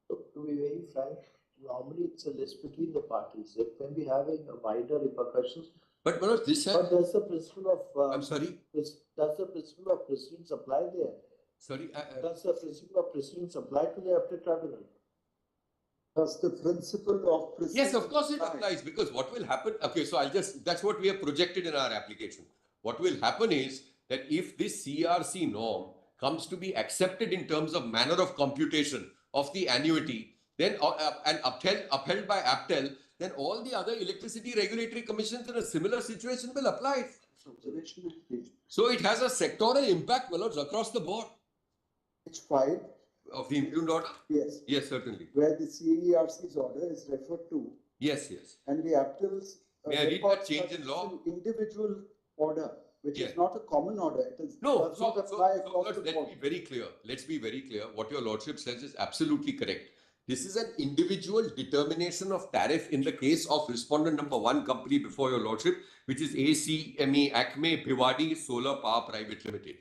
To be very frank, normally it's a list between the parties. It can be having a wider repercussions. But Manoj, this has... But does the principle of... I'm sorry? Does the principle of precedence apply there? Sorry? Does the principle of precedence apply to the appellate tribunal? Does the principle of precedence... Yes, of course it applies, because what will happen... Okay, so that's what we have projected in our application. What will happen is that if this CRC norm comes to be accepted in terms of manner of computation of the annuity, then and upheld by APTEL, then all the other electricity regulatory commissions in a similar situation will apply it. So it has a sectoral impact, Manoj, across the board. Which file? Of the impugned order? Yes. Yes, certainly. Where the CERC's order is referred to. Yes, yes. And the APTEL's May I read that change in law? Individual order, which Yes. is not a common order. It is No, does not apply across the board. let's be very clear. Let's be very clear. What your lordship says is absolutely correct. This is an individual determination of tariff in the case of respondent number 1 company before your lordship, which is Acme Bhiwadi Solar Power Private Limited.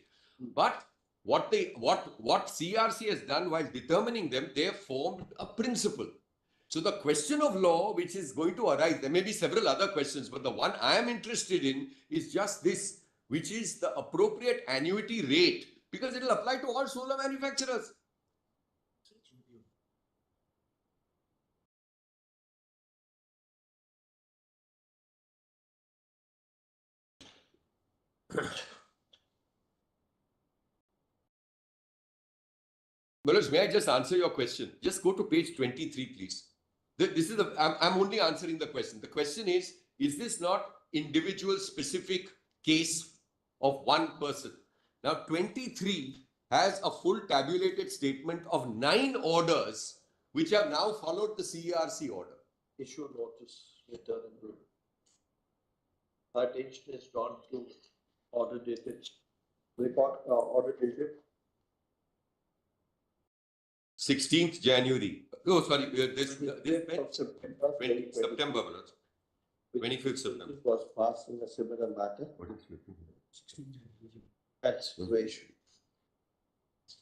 But what CRC has done while determining them, they have formed a principle. So the question of law which is going to arise, there may be several other questions, but the one I am interested in is just this, which is the appropriate annuity rate, because it will apply to all solar manufacturers. Manoj, may I just answer your question? Just go to page 23, please. I'm only answering the question. The question is this not individual specific case of one person? Now, 23 has a full tabulated statement of 9 orders which have now followed the CERC order. Issue notice, return and bill. Our attention is drawn to order dated, order dated 16th January. Oh, sorry, this September, 25th September. It was passed in a similar matter. What is written here? That's the issue.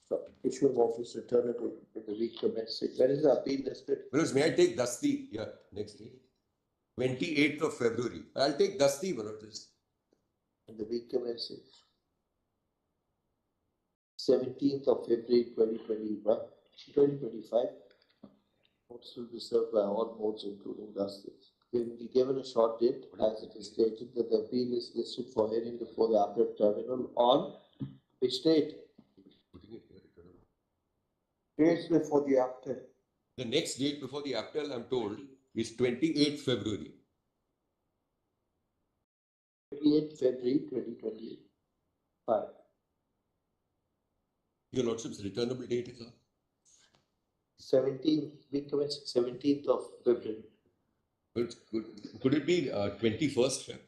So, issue of office return it in the week commencing. Where is the appeal listed? Manoj, may I take Dasti? Yeah, next day. 28th of February. I'll take Dasti, Manoj. In the week commencing 17th of February 2025. Votes will be served by all modes, including Dasti. They will be given a short date, as it is stated that the appeal is listed for hearing before the appellate tribunal on which date? Dates before the APTEL. The next date before the APTEL, I'm told, is 28th February. 28th February 2025. Your lordship's returnable date is 17th, week commencing 17th of February. Could it be 21st Feb?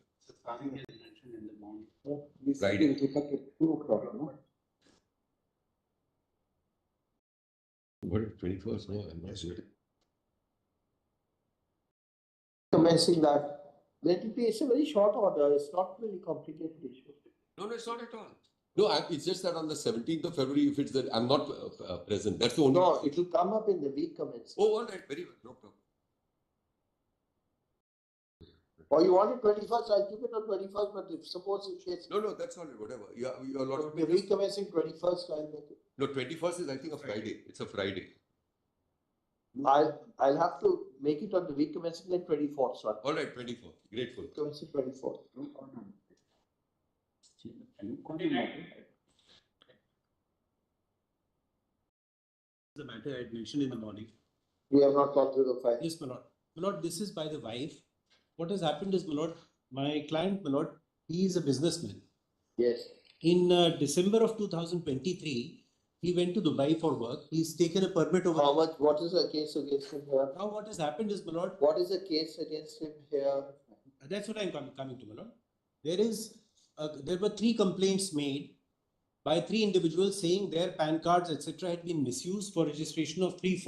Friday. Will take up at 2 o'clock, no? What is 21st? No, I'm not sure. Commencing that, let it be, it's a very short order, it's not really complicated issue. No, it's not at all. No, it's just that on the 17th of February, if it's that I'm not present, that's the only. No, it will come up in the week commencing. Oh, all right, very well, no problem. Or you want it 21st, I'll keep it on 21st, but if suppose in case. No, that's all right, whatever. You're not. The week commencing 21st, I'll make it. No, 21st is I think a Friday. It's a Friday. I'll have to make it on the week commencing then 24th, sorry. All right, 24th. Grateful. Commencing 24th. The matter I had mentioned in the morning. We have not gone through the file. Yes, my lord. My lord, this is by the wife. What has happened is, my lord, my client, my lord, he is a businessman. Yes. In December of 2023, he went to Dubai for work. He's taken a permit over. How much? What is the case against him here? Now, what has happened is, my lord. What is the case against him here? That's what I'm coming to, my lord. There were 3 complaints made by 3 individuals saying their PAN cards, etc., had been misused for registration of 3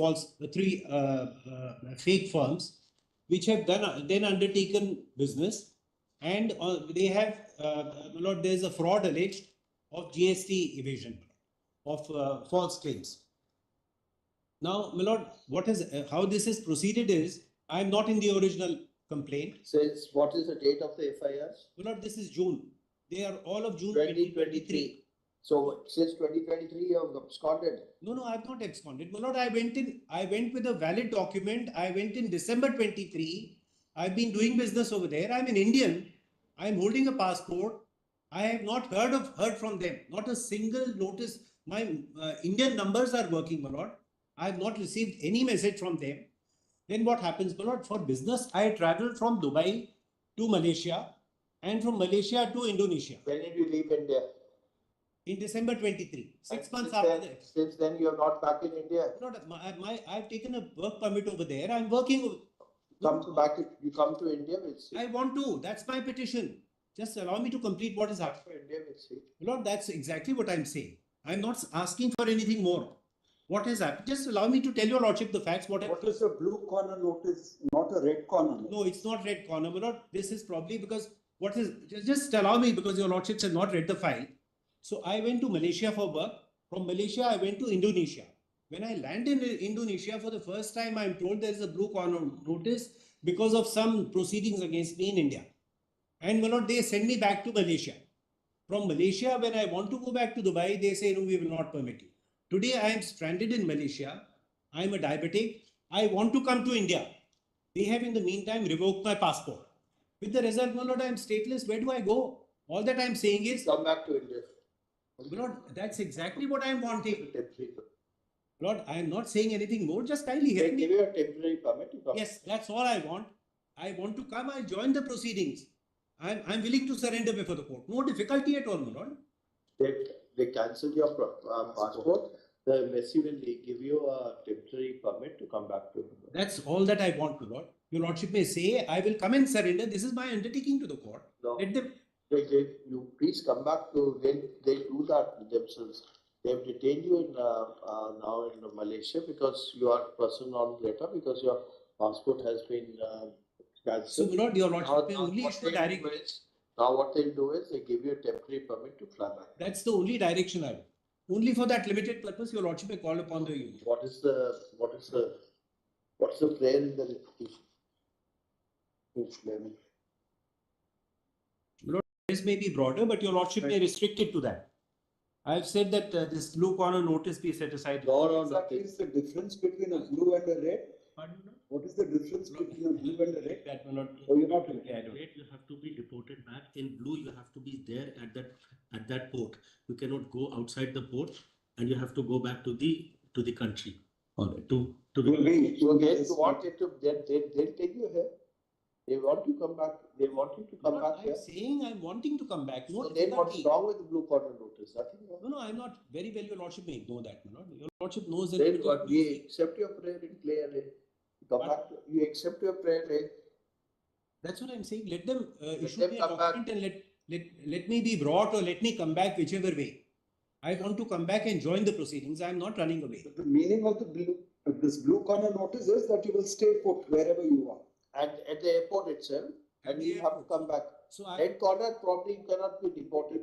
fake firms, which have then undertaken business, and they have, my lord, there is a fraud alleged of GST evasion, of false claims. Now, my lord, how this is proceeded is, I am not in the original complaint. Says what is the date of the FIRs? My lord, this is June. They are all of June 2023. So since 2023, you have absconded. No, I have not absconded. My lord, I went with a valid document. I went in December 23. I've been doing business over there. I'm an Indian. I'm holding a passport. I have not heard from them. Not a single notice. My Indian numbers are working, my lord. I have not received any message from them. Then what happens, my lord? For business, I traveled from Dubai to Malaysia and from Malaysia to Indonesia. When did you leave India? In December 23, 6 months after that. Since then, you are not back in India. I've taken a work permit over there. I'm working. You come to India, we'll see. I want to. That's my petition. Just allow me to complete what is happening. India, we'll see. Lord, that's exactly what I'm saying. I'm not asking for anything more. What has happened? Just allow me to tell your lordship the facts. What is a blue corner notice, not a red corner notice? No, it's not red corner. My lord, this is probably because just allow me, because your lordships have not read the file. So I went to Malaysia for work. From Malaysia, I went to Indonesia. When I landed in Indonesia for the first time, I'm told there is a blue corner notice because of some proceedings against me in India. And my lord, they send me back to Malaysia. From Malaysia, when I want to go back to Dubai, they say, no, we will not permit you. Today, I am stranded in Malaysia. I am a diabetic. I want to come to India. They have in the meantime revoked my passport. With the result, my lord, I am stateless. Where do I go? All that I am saying is, come back to India. Lord, that's exactly what I am wanting. Lord, I am not saying anything more. Just kindly help me. Give you a temporary permit to come. Yes, that's all I want. I want to come. I'll join the proceedings. I'm willing to surrender before the court. No difficulty at all, my lord. They cancel your passport. The embassy will give you a temporary permit to come back to India. That's all that I want, my lord. Your lordship may say, I will come and surrender. This is my undertaking to the court. No. Let them. You please come back to, they do that themselves. They have detained you in now in Malaysia because you are person non grata, because your passport has been cancelled. So, Lord, your lordship may only issue direct. Now what they'll do is they give you a temporary permit to fly back. That's the only direction I will. Only for that limited purpose, your lordship may call upon the union. What is the prayer in the legislation? Lord, this may be broader, but your lordship may restrict it to that. I have said that this blue corner notice be set aside. What is the difference between a blue and a red? Pardon? What is the difference between a blue and a red? That will not. Oh, you're not. Red, you have to be deported back. In blue, you have to be there at that port. You cannot go outside the port, and you have to go back to the country. All right. They'll take you here. They want you to come back. They want you to come back here. I'm saying I'm wanting to come back. So then what's wrong with the blue corner notice? Nothing wrong. No, I'm not. Very well, your lordship may know that. Your lordship knows that. Then what? We accept your prayer in clear. Come back. You accept your prayer. That's what I'm saying. Let them issue me a document and let me be brought, or let me come back, whichever way. I want to come back and join the proceedings. I'm not running away. The meaning of this blue corner notice is that you will stay put wherever you are. And at the airport itself, and you have to come back. So red corner, probably you cannot be deported.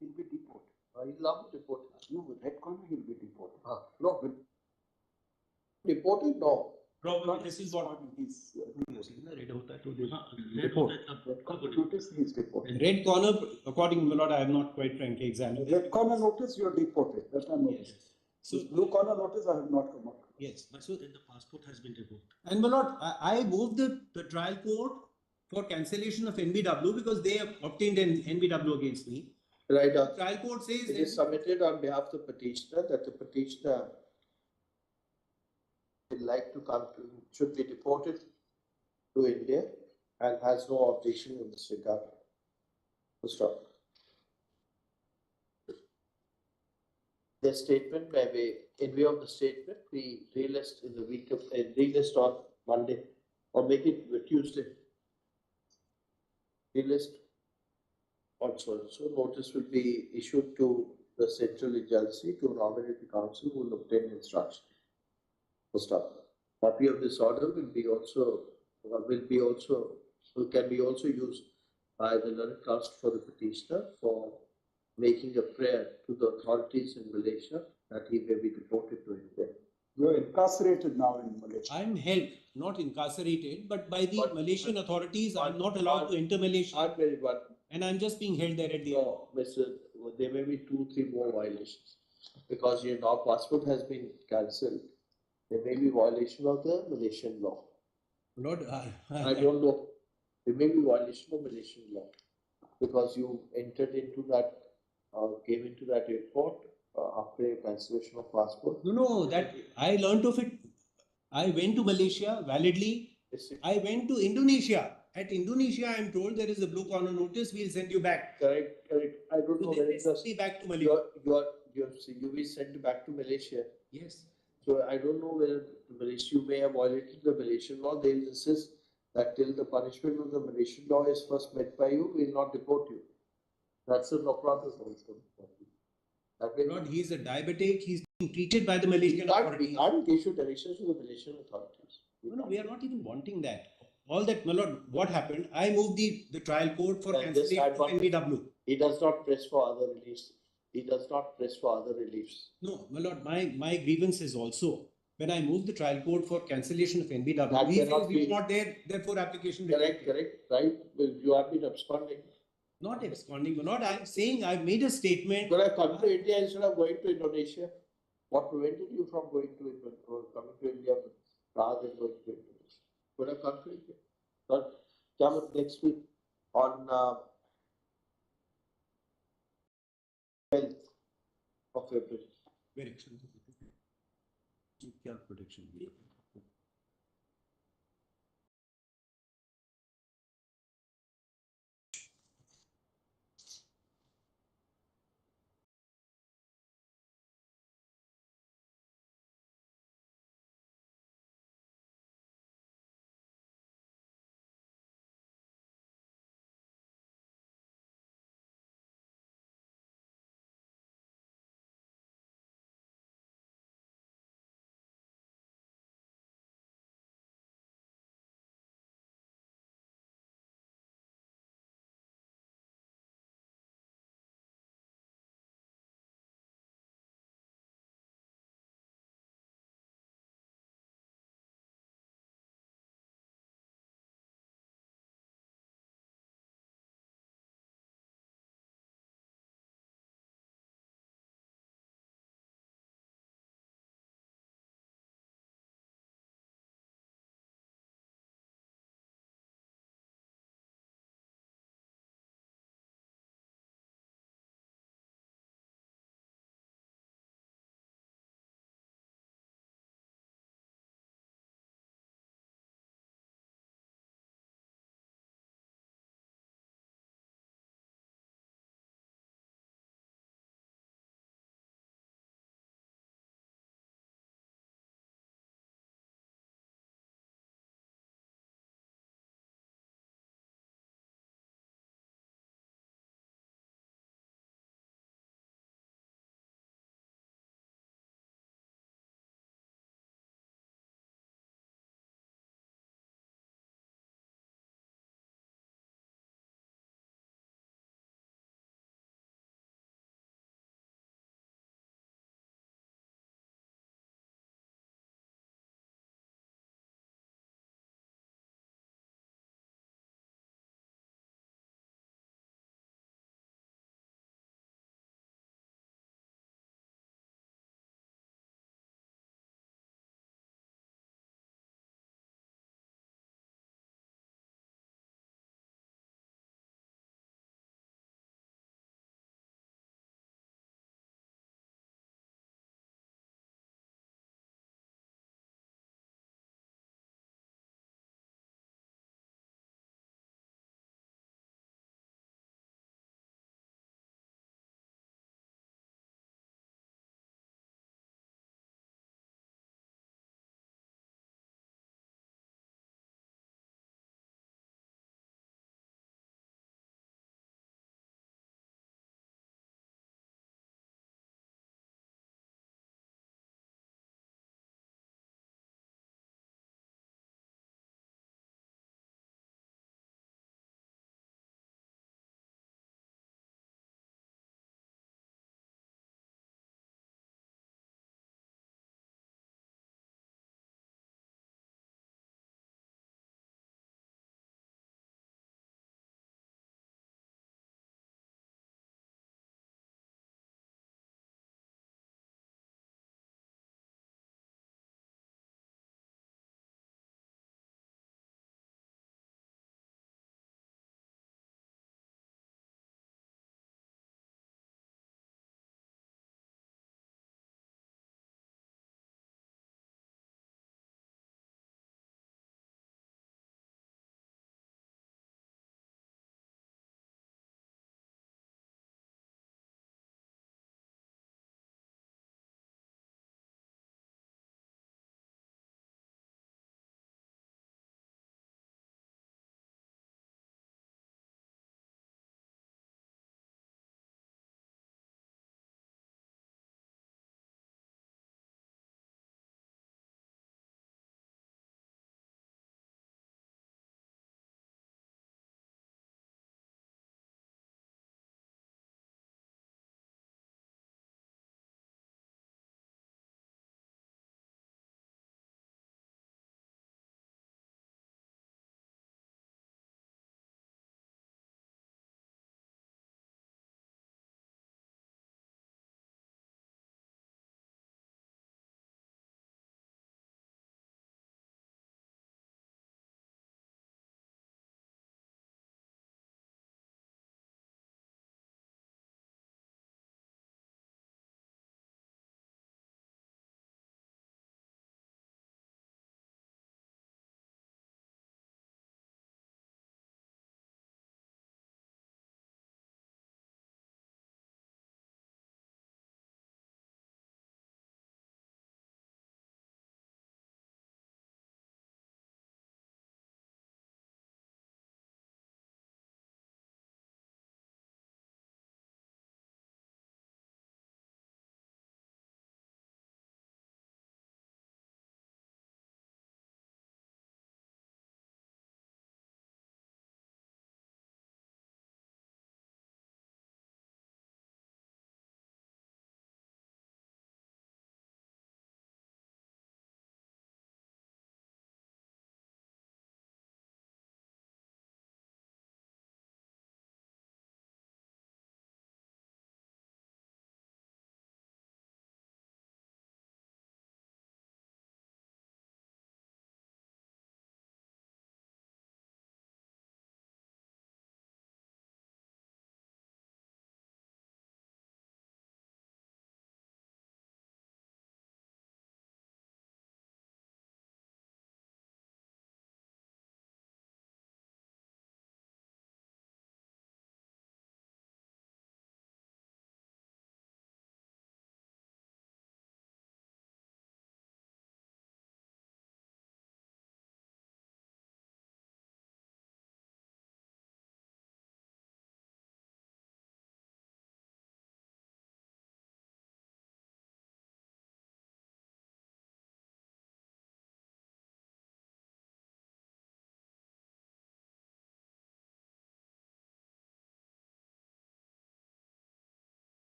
You'll be deported. He'll not be deported. No, with red corner he'll be deported. No, deported, no. Probably this is what He's red corner, notice he's deported. red corner, according to my lord, I have not quite frankly examined. Red corner notice, you're deported. That I know. So blue corner notice, I have not come up. Yes, but so then the passport has been revoked. And my lord, I moved the trial court for cancellation of NBW because they have obtained an NBW against me. Right. The trial court says It is submitted on behalf of the petitioner that the petitioner would like to come to, should be deported to India and has no objection in this regard. Full stop. The statement may be, in view of the statement, we relist in the week of, relist on Monday or make it Tuesday. Relist also. So notice will be issued to the central agency to nominate the council who will obtain instruction. Full stop. Copy of this order will be also can be also used by the learned counsel for the petitioner for making a prayer to the authorities in Malaysia that he may be deported to India. You're incarcerated now in Malaysia. I'm held, not incarcerated, but by the Malaysian authorities, I'm not allowed to enter Malaysia. And I'm just being held there at the No, there may be 2-3 more violations because your now passport has been cancelled. There may be violation of the Malaysian law. Lord, I don't know. There may be violation of Malaysian law because you entered into that, came into that airport after a cancellation of passport. No, that I learned of it. I went to Malaysia validly. I went to Indonesia. At Indonesia, I am told there is a blue corner notice. We'll send you back. Correct. I don't know whether it was back to Malaysia. You will send back to Malaysia. Yes. So I don't know whether you may have violated the Malaysian law. They will insist that till the punishment of the Malaysian law is first met by you, we will not deport you. That's the law process also. Lord, he's a diabetic. He's being treated by the Malaysian authorities. We can't issue directions to the Malaysian authorities. No, we are not even wanting that. All that, my lord, what happened? I moved the trial court for cancellation of NBW. He does not press for other reliefs. He does not press for other reliefs. No, my lord, my grievance is also when I moved the trial court for cancellation of NBW. He says we were not there, therefore application. Correct, right? You have been absconding. Not absconding, my lord. I'm saying I've made a statement. Could I come to India instead of going to Indonesia? What prevented you from going to India or coming to India rather than going to Indonesia? Could I come to India? But come next week on 12th of February. Very excellent. Protection.